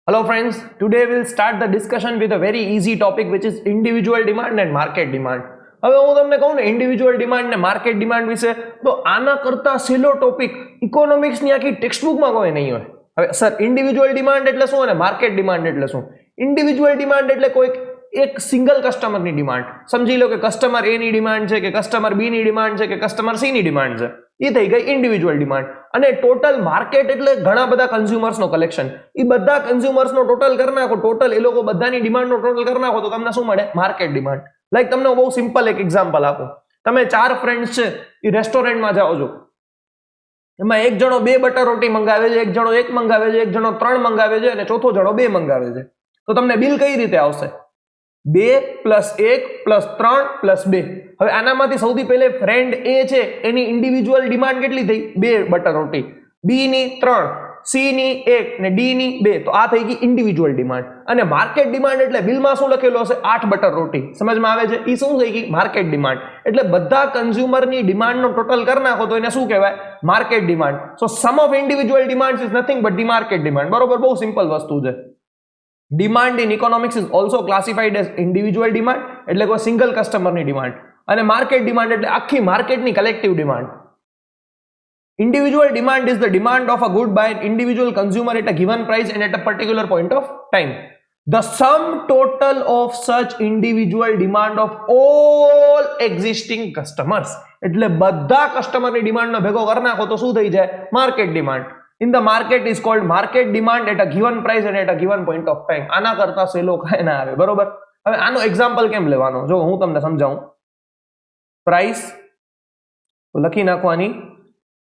Hello friends, today we'll start the discussion with a very easy topic which is individual demand and market demand. હવે હું તમને કહું ને individual demand ને market demand વિશે તો આના કરતા સહેલો ટોપિક ઇકોનોમિક્સની આખી ટેક્સ્ટબુકમાં કોઈ નહીં હોય. હવે સર ઇન્ડિવિજ્યુઅલ ડિમાન્ડ એટલે શું અને માર્કેટ ડિમાન્ડ એટલે શું? ઇન્ડિવિજ્યુઅલ ડિમાન્ડ એટલે કોઈ એક સિંગલ કસ્ટમરની ડિમાન્ડ. સમજી લો કે કસ્ટમર એ ની ડિમાન્ડ છે કે કસ્ટમર બી ની ડિમાન્ડ છે કે કસ્ટમર સી ની ડિમાન્ડ છે. એ થઈ ગઈ ઇન્ડિવિજ્યુઅલ ડિમાન્ડ. અને ટોટલ માર્કેટ એટલે ઘણા બધા કન્ઝ્યુમર્સનો કલેક્શન. એ બધા કન્ઝ્યુમર્સનો ટોટલ કરી નાખો, ટોટલ એ લોકો બધાની ડિમાન્ડનો ટોટલ કરી નાખો તો તમને શું મળે? Market demand. લાઈક તમને બહુ સિમ્પલ એક એક્ઝામ્પલ આપો. તમે 4 ફ્રેન્ડ્સ છે, એ રેસ્ટોરન્ટમાં જાઓ છો, એમાં એક જણો 2 બટર રોટી મંગાવે છે, એક જણો 1 મંગાવે છે, એક જણો 3 મંગાવે છે અને ચોથો જણો 2 મંગાવે છે. તો તમને બિલ કઈ રીતે આવશે? 2 + 1 + 3 + 2. હવે આનામાંથી સૌથી પહેલે ફ્રેન્ડ એ છે એની ઇન્ડિવિજ્યુઅલ ડિમાન્ડ કેટલી થઈ? 2 બટર રોટી, બી ની 3, સી ની 1 ને ડી ની 2. તો આ થઈ ગઈ ઇન્ડિવિજ્યુઅલ ડિમાન્ડ. અને માર્કેટ ડિમાન્ડ એટલે બિલમાં શું લખેલું હશે? 8 બટર રોટી. સમજમાં આવે છે? એ શું થઈ ગઈ? Market demand. એટલે બધા કન્ઝ્યુમરની ડિમાન્ડનો ટોટલ કરી નાખો તો એને શું કહેવાય? Market demand. So sum of individual demands is nothing but the market demand. બરોબર? બહુ સિમ્પલ વસ્તુ છે. Demand in economics is also classified as individual demand, એટલે કોઈ સિંગલ કસ્ટમરની ડિમાન્ડ, અને માર્કેટ ડિમાન્ડ એટલે આખી માર્કેટની collective demand. Individual demand is the demand of a good by an individual consumer at a given price and at a particular point of time. The sum total of such individual demand of all existing customers. એટલે બધા કસ્ટમરની ડિમાન્ડનો ભેગો કરી નાખો તો શું થઈ જાય? Market demand. In the market is called market demand at a given price and at a given point of time. આના કરતા સહેલો કાંઈ ના આવે. બરોબર? હવે આનો એક્ઝામ્પલ કેમ લેવાનો? જો હું તમને સમજાવું. પ્રાઇસ તો લખી નાખવાની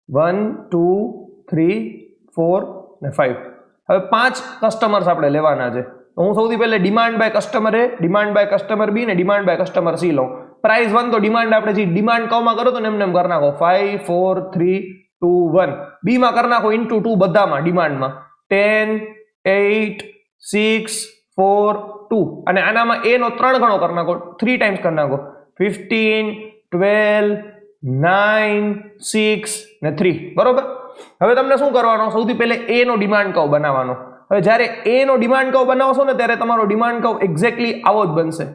1 2 3 4 ને 5. હવે 5 કસ્ટમર્સ આપણે લેવાના છે. તો હું સૌથી પહેલા demand by customer A, demand by customer B ને ડિમાન્ડ બાય કસ્ટમર સી લઉં. પ્રાઇસ 1 તો ડિમાન્ડ આપણે જે ડિમાન્ડ કવમાં કરો તો એમને એમ કરી નાખો 5 4 3 2 1. બી માં કરી નાખો * 2 બધામાં ડિમાન્ડમાં 10 8 6 4 2. અને આનામાં એ નો 3 ગણો કરી નાખો, 3 ટાઈમ્સ કરી નાખો 15 12 9 6 ને 3. બરોબર? હવે તમને શું કરવાનો? સૌથી પહેલે એ નો ડિમાન્ડ કર્વ બનાવવાનો. હવે જ્યારે એ નો ડિમાન્ડ કર્વ બનાવશો ને ત્યારે તમારો ડિમાન્ડ કર્વ એક્ઝેક્ટલી આવો જ બનશે.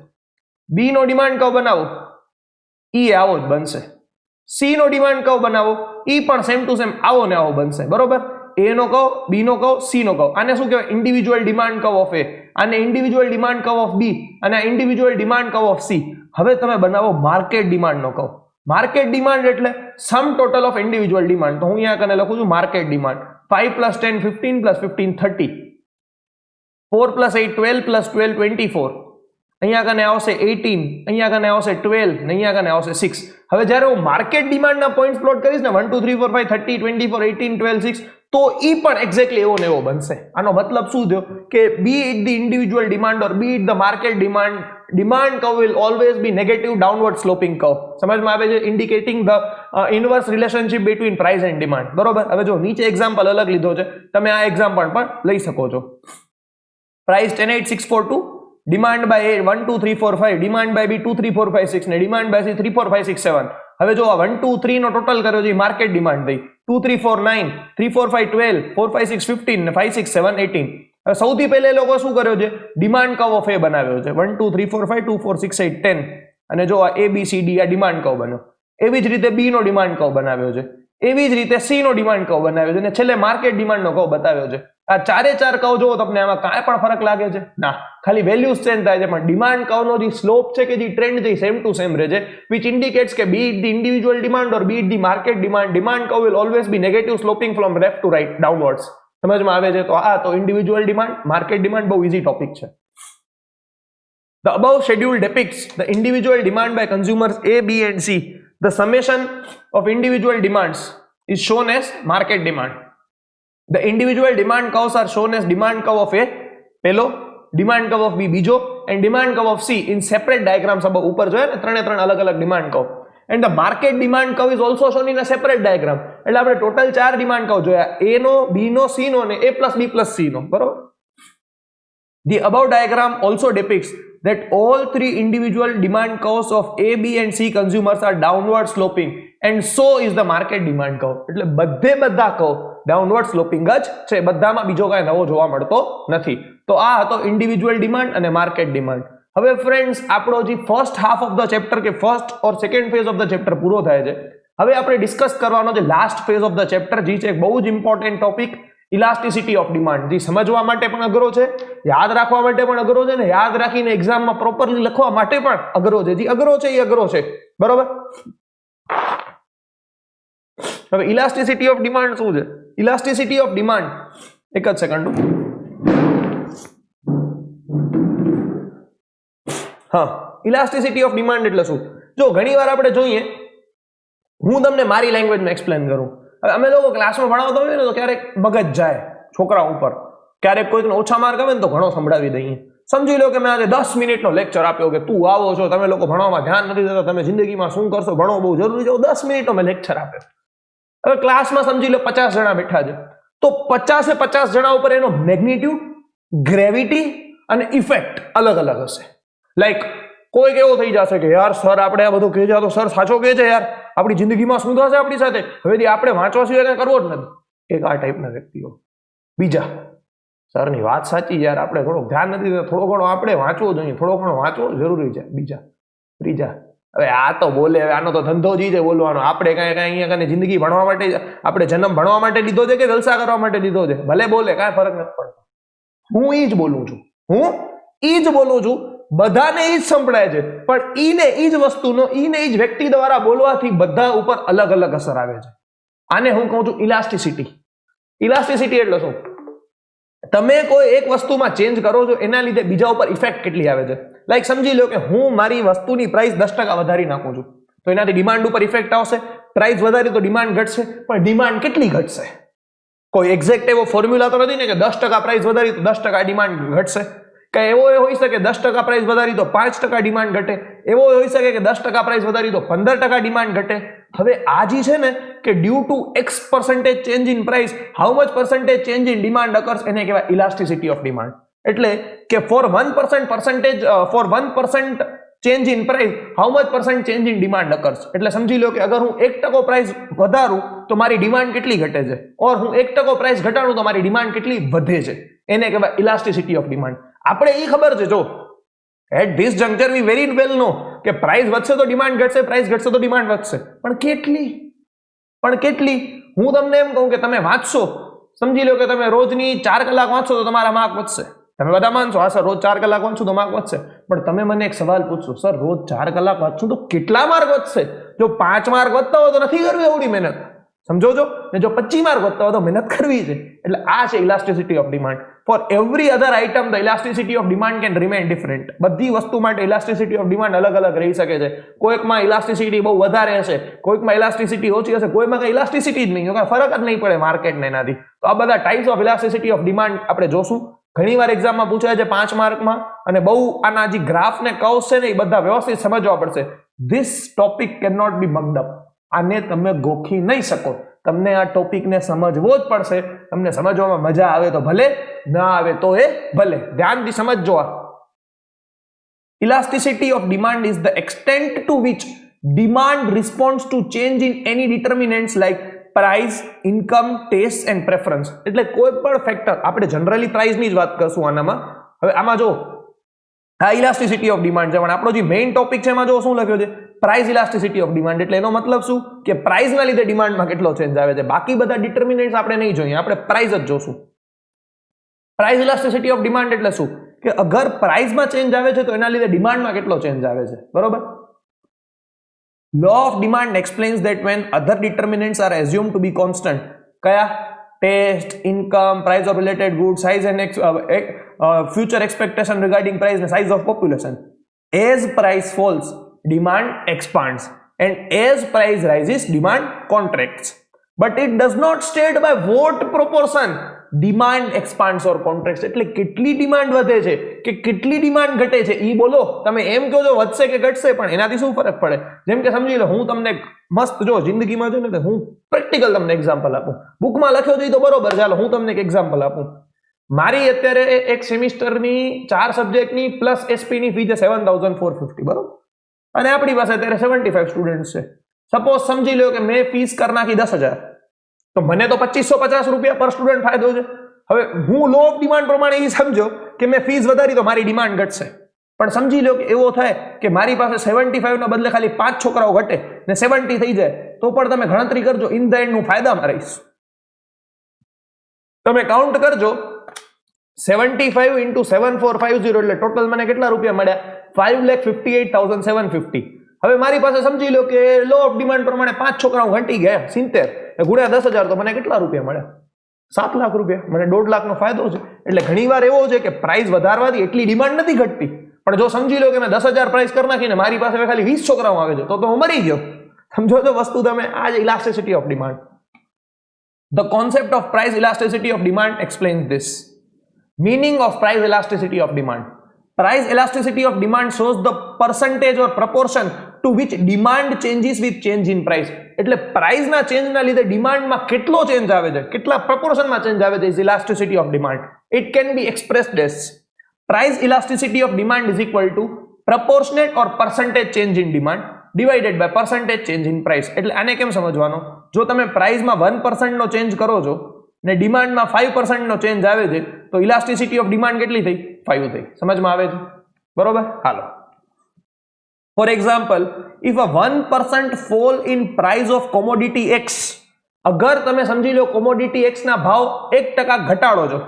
બી નો ડિમાન્ડ કર્વ બનાવો, ઈ આવો જ બનશે. સી નો ડિમાન્ડ કર્વ બનાવો, ઈ પણ સેમ ટુ સેમ આવો ને આવો બનશે. બરોબર? એ નો કર્વ, બી નો કર્વ, સી નો કર્વ. આને શું કહેવાય? Individual demand curve of A, આને individual demand curve of B, અને આ individual demand curve of C. હવે તમે બનાવો માર્કેટ ડિમાન્ડ નો કર્વ. માર્કેટ ડિમાન્ડ એટલે sum total of individual demand. તો હું અહીંયા કને લખું છું માર્કેટ ડિમાન્ડ. 5 + 10 15 + 15 30, 4 + 8 12 + 12 24. અહીંયા કને આવશે 18, અહીંયા કને આવશે 12 ને અહીંયા કને આવશે 6. હવે જ્યારે હું માર્કેટ ડિમાન્ડના પોઈન્ટ્સ પ્લોટ કરીશ ને 1 2 3 4 5 30 24 18 12 6, તો ઈ પણ એક્ઝેક્ટલી એવો ને એવો બનશે. આનો મતલબ શું થયો? કે be it the individual demand or be it the market demand, demand curve will always be negative downward sloping curve. સમજમાં આવે છે? indicating the inverse relationship between price and demand. બરોબર? હવે જો નીચે એક્ઝામ્પલ અલગ લીધો છે, તમે આ એક્ઝામ્પલ પણ લઈ શકો છો. Price 10 8 6 4 2, demand by A 1 2 3 4 5, demand by B 2 3 4 5 6 ને ડિમાન્ડ બાય C 3 4 5 6 7. હવે જો આ 1 2 3 નો ટોટલ કર્યો છે માર્કેટ ડિમાન્ડ થઈ. 2 3 4 9, 3 4 5 12, 4 5 6 15 ને 5 6 7 18. હવે સૌથી પહેલા એ લોકો શું કર્યો છે? ડિમાન્ડ કર્વ ઓફ એ બનાવ્યો છે. 1 2 3 4 5 2 4 6 8 10. અને જો આ A B C D આ ડિમાન્ડ કર્વ બન્યો. એવી જ રીતે B નો ડિમાન્ડ કર્વ બનાવ્યો છે. એવી જ રીતે C નો ડિમાન્ડ કર્વ બનાવ્યો છે અને છેલ્લે માર્કેટ ડિમાન્ડ નો કર્વ બતાવ્યો છે. આ ચારે ચાર કર્વ જોવો તમને આમાં કાંઈ પણ ફરક લાગે છે? ના. ખાલી વેલ્યુઝ ચેન્જ થાય છે, પણ ડિમાન્ડ કર્વનો જે સ્લોપ છે કે જે ટ્રેન્ડ છે સેમ ટુ સેમ રહે છે, which indicates કે be it the individual demand or be it the market demand, demand curve will always be negative sloping from left to right downwards. સમજમાં આવે છે? તો આ તો ઇન્ડિવિજ્યુઅલ ડિમાન્ડ, માર્કેટ ડિમાન્ડ બહુ ઈઝી ટોપિક છે. The above schedule depicts the individual demand by consumers A, B and C. The summation of individual demands is shown as market demand. The individual demand curves are shown as demand curve of A પહેલો, demand curve of B બીજો, and demand curve of C in separate diagrams. अब ऊपर जो है ને 3 अलग अलग demand curve. And the market demand curve is also shown in a separate diagram. એટલે આપણે ટોટલ 4 ડિમાન્ડ કર્વ જોયા, A નો, B નો, C નો અને A + B + C નો. બરોબર? The above diagram also depicts that all 3 individual demand curves of A, B and C consumers are downward sloping, and so is the market demand curve. એટલે બધે બધા curve downward સ્લોપિંગ જ છે, બધામાં બીજો કાંઈ નવો જોવા મળતો નથી. તો આ હતો ઇન્ડિવિજ્યુઅલ ડિમાન્ડ અને માર્કેટ ડિમાન્ડ. હવે ફ્રેન્ડ્સ આપણો જે first half of the chapter કે first or second phase of the chapter પૂરો થાય છે. હવે આપણે ડિસ્કસ કરવાનો જે last phase of the chapter જે છે બહુ જ important topic elasticity of demand, જે સમજવા માટે પણ અઘરો છે, યાદ રાખવા માટે પણ અઘરો છે ને યાદ રાખીને એક્ઝામમાં પ્રોપરલી લખવા માટે પણ અઘરો છે. જે અઘરો છે એ અઘરો છે, બરોબર. હવે ઇલાસ્ટિસિટી ઓફ ડિમાન્ડ શું છે? ઇલાસ્ટિસિટી ઓફ ડિમાન્ડ, એક જ સેકન્ડ. હા, ઇલાસ્ટિસિટી ઓફ ડિમાન્ડ એટલે શું? જો ઘણીવાર આપણે જોઈએ, હું તમને મારી લેંગ્વેજમાં એક્સપ્લેન કરું. હવે અમે લોકો ક્લાસમાં ભણાવતા હોઈએ ને તો ક્યારેક મગજ જાય છોકરા ઉપર, ક્યારેક કોઈકને ઓછા માર્ક આવે ને તો ઘણો સંભળાવી દઈએ. સમજી લો કે મેં આજે 10 મિનિટનો લેક્ચર આપ્યો કે તું આવો છો, તમે લોકો ભણવામાં ધ્યાન નથી દેતા, તમે જિંદગીમાં શું કરશો, ભણવો બહુ જરૂરી છે. 10 મિનિટનો મેં લેક્ચર આપ્યો. હવે ક્લાસમાં સમજી લો 50 જણા બેઠા છે, તો 50 જણા ઉપર એનો મેગ્નિટ્યુડ, ગ્રેવિટી અને ઇફેક્ટ અલગ અલગ હશે. લાઈક કોઈક એવો થઈ જશે કે યાર સર આપણે આ બધું કહે છે તો સર સાચો કહે છે યાર, આપણી જિંદગીમાં શું થશે આપણી સાથે, હવેથી આપણે વાંચવા સિવાય કંઈ કરવો જ નથી. એક આ ટાઈપના વ્યક્તિઓ. બીજા, સરની વાત સાચી યાર, આપણે થોડું ધ્યાન નથી દેતા, થોડો ઘણો આપણે વાંચવો જોઈએ, થોડો ઘણો વાંચવો જરૂરી છે. બીજા. ત્રીજા, હવે આ તો બોલે, હવે આનો તો ધંધો જ છે બોલવાનો, આપણે કાંઈ અહીંયા કાંઈ જિંદગી ભણવા માટે, આપણે જન્મ ભણવા માટે લીધો છે કે જલસા કરવા માટે લીધો છે? ભલે બોલે, કાંઈ ફરક નથી પડતો. હું ઈ જ બોલું છું, બધાને ઈ જ સંભળાય છે, પણ ઈને ઈ જ વસ્તુનો, ઈને ઈ જ વ્યક્તિ દ્વારા બોલવાથી બધા ઉપર અલગ અલગ અસર આવે છે. આને હું કહું છું ઇલાસ્ટિસિટી. ઇલાસ્ટિસિટી એટલે શું? તમે કોઈ એક વસ્તુમાં ચેન્જ કરો છો, એના લીધે બીજા ઉપર ઇફેક્ટ કેટલી આવે છે. લાઈક સમજી લો કે હું મારી વસ્તુની પ્રાઇસ 10% વધારી નાખું છું, તો એનાથી ડિમાન્ડ ઉપર ઇફેક્ટ આવશે. પ્રાઇસ વધારી તો ડિમાન્ડ ઘટશે, પણ ડિમાન્ડ કેટલી ઘટશે? કોઈ એક્ઝેક્ટ એવો ફોર્મ્યુલા તો નથી ને કે 10% પ્રાઇસ વધારી તો 10% ડિમાન્ડ ઘટશે. કે એવો હોઈ શકે 10% પ્રાઇસ વધારી તો 5% ડિમાન્ડ ઘટે, એવો હોઈ શકે કે 10% પ્રાઇસ વધારી તો 15% ડિમાન્ડ ઘટે. હવે આ જે છે ને કે due to X% change in price, how much percentage change in demand occurs, એને કહેવાય ઇલાસ્ટિસિટી ઓફ ડિમાન્ડ. એટલે કે for 1% change in price, how much % change in demand occurs. એટલે સમજી લો કે અગર હું 1% પ્રાઇસ વધારું તો મારી ડિમાન્ડ કેટલી ઘટે છે, ઓર હું 1% પ્રાઇસ ઘટાડું તો મારી ડિમાન્ડ કેટલી વધે છે, એને કહેવાય ઇલાસ્ટિસિટી ઓફ ડિમાન્ડ. આપણે એ ખબર છે, જો at this juncture we very well know કે પ્રાઇસ વધશે તો ડિમાન્ડ ઘટશે, પ્રાઇસ ઘટશે તો ડિમાન્ડ વધશે, પણ કેટલી? હું તમને એમ કહું કે તમે વાંચશો, સમજી લો કે તમે રોજની 4 કલાક વાંચશો તો તમારા માર્ક વધશે. તમે બધા માનશો હા સર રોજ 4 કલાક વાંચશું તો માર્ક વધશે, પણ તમે મને એક સવાલ પૂછશો, સર રોજ 4 કલાક વાંચશું તો કેટલા માર્ક વધશે? જો 5 માર્ક વધતા હોય તો નથી કરવી એવડી મહેનત, સમજો છો ને? જો 25 માર્ક વધતા હોય તો મહેનત કરવી છે. એટલે આ છે elasticity of demand. For every other item the elasticity of demand can remain different. બધી વસ્તુ માટે ઇલાસ્ટિસિટી ઓફ ડિમાન્ડ અલગ અલગ રહી શકે છે. કોઈકમાં ઇલાસ્ટિસિટી બહુ વધારે હશે, કોઈકમાં ઇલાસ્ટિસિટી ઓછી હશે, કોઈમાં કઈ ઇલાસ્ટિસિટી જ નહીં, કાંઈ ફરક જ નહીં પડે માર્કેટને એનાથી. તો આ બધા types of elasticity of demand આપણે જોશું. ઘણીવાર એક્ઝામમાં પૂછાય છે 5 માર્કમાં, અને બહુ આના જે ગ્રાફ ને કર્વ્સ છે ને એ બધા વ્યવસ્થિત સમજવા પડશે. This topic can not be mugged up. આને તમે ગોખી નહીં શકો. તમને આ ટોપિકને સમજવો જ પડશે. તમને સમજવામાં મજા આવે તો ભલે, ના આવે તો એ ભલે. ધ્યાનથી સમજજો. આ elasticity of demand is the extent to which demand responds to change in any determinants like price, income, taste and preference. એટલે કોઈ પણ ફેક્ટર, આપણે જનરલી પ્રાઇસની જ વાત કરશું આનામાં. હવે આમાં જો આ ઇલાસ્ટિસિટી ઓફ ડિમાન્ડ છે, પણ આપણો જે મેઇન ટોપિક છે એમાં જો શું લખ્યો છે, પ્રાઇસ ઇલાસ્ટિસિટી ઓફ ડિમાન્ડ. એટલે એનો મતલબ શું કે પ્રાઇસના લીધે ડિમાન્ડમાં કેટલો ચેન્જ આવે છે. બાકી બધા ડિટર્મિનન્ટ્સ આપણે નહીં જોઈએ, આપણે પ્રાઇસ જ જોશું. પ્રાઇસ ઇલાસ્ટિસિટી ઓફ ડિમાન્ડ એટલે શું કે અગર પ્રાઇસમાં ચેન્જ આવે છે તો એના લીધે ડિમાન્ડમાં કેટલો ચેન્જ આવે છે, બરોબર. Law of demand explains that when other determinants are assumed to be constant, kaya? Taste, income, price of related goods, size and future expectation regarding price and size of population. As price falls, demand expands, and as price rises, demand contracts. But it does not state by what proportion demand expands or contracts. એટલે કેટલી demand વધે છે કે કેટલી demand ઘટે છે ઈ બોલો. તમે એમ કહો છો વધશે કે ઘટશે, પણ એનાથી શું ફરક પડે? જેમ કે સમજી લો, હું તમને મસ્ત જો જિંદગીમાં છે ને, હું પ્રેક્ટિકલ તમને એક્ઝામ્પલ આપું. બુકમાં લખ્યો છે તો બરોબર, ચાલો હું તમને એક એક્ઝામ્પલ આપું. મારી અત્યારે એક સેમિસ્ટરની 4 સબ્જેક્ટની પ્લસ એસપીની ફી છે 7450, બરોબર. અને આપણી પાસે અત્યારે 75 સ્ટુડન્ટ છે. સપોઝ સમજી લો કે મેં ફીસ કરી નાખી 10,000, તો મને તો 2550 રૂપિયા પર સ્ટુડન્ટ ફાયદો છે. હવે હું લો ઓફ ડિમાન્ડ પ્રમાણે એ સમજો કે મેં ફીસ વધારી તો મારી ડિમાન્ડ ઘટશે, પણ સમજી લો કે એવો થાય કે મારી પાસે 75 ના બદલે ખાલી 5 છોકરાઓ ઘટે ને 70 થઈ જાય, તો પણ તમે ગણતરી કરજો, ઇન ધ એન્ડ હું ફાયદામાં રહીશ. તમે કાઉન્ટ કરજો 75 into 7450 એટલે ટોટલ મને કેટલા રૂપિયા મળ્યા? 5,58,750. હવે મારી પાસે સમજી લો કે લો ઓફ ડિમાન્ડ પ્રમાણે 5 છોકરાઓ ઘટી ગયા 70 ગુણ્યા 10,000 તો મને કેટલા રૂપિયા મળ્યા? 7 લાખ રૂપિયા. મને 1.5 લાખનો ફાયદો છે. એટલે ઘણીવાર એવો છે કે પ્રાઇસ વધારવાથી એટલી ડિમાન્ડ નથી ઘટતી, પણ જો સમજી લો કે મેં 10,000 પ્રાઇસ કરી નાખીને મારી પાસે ખાલી 20 છોકરાઓ આવે છે તો હું મરી ગયો. સમજો તો વસ્તુ તમે. આ જ elasticity of demand. The concept of price elasticity of demand explains this. Meaning of price elasticity of demand. Price elasticity of demand shows the percentage or proportion to which demand changes with change in price. એટલે price ના change ના લીધે demand માં કેટલો change આવે છે, કેટલા proportion માં change આવે છે, is elasticity of demand. It can be expressed as price elasticity of demand is equal to proportionate or percentage change in demand divided by percentage change in price. એટલે આને કેમ સમજવાનો? જો તમે પ્રાઇસમાં 1% નો ચેન્જ કરો છો ને ડિમાન્ડમાં 5% નો ચેન્જ આવે છે તો ઇલાસ્ટિસિટી ઓફ ડિમાન્ડ કેટલી થઈ? 5 થઈ. સમજમાં આવે છે? બરોબર. હાલો, for example, if a 1% fall in price of commodity X, અગર તમે સમજી લો કોમોડિટી એક્સ ના ભાવ 1% ઘટાડો છો,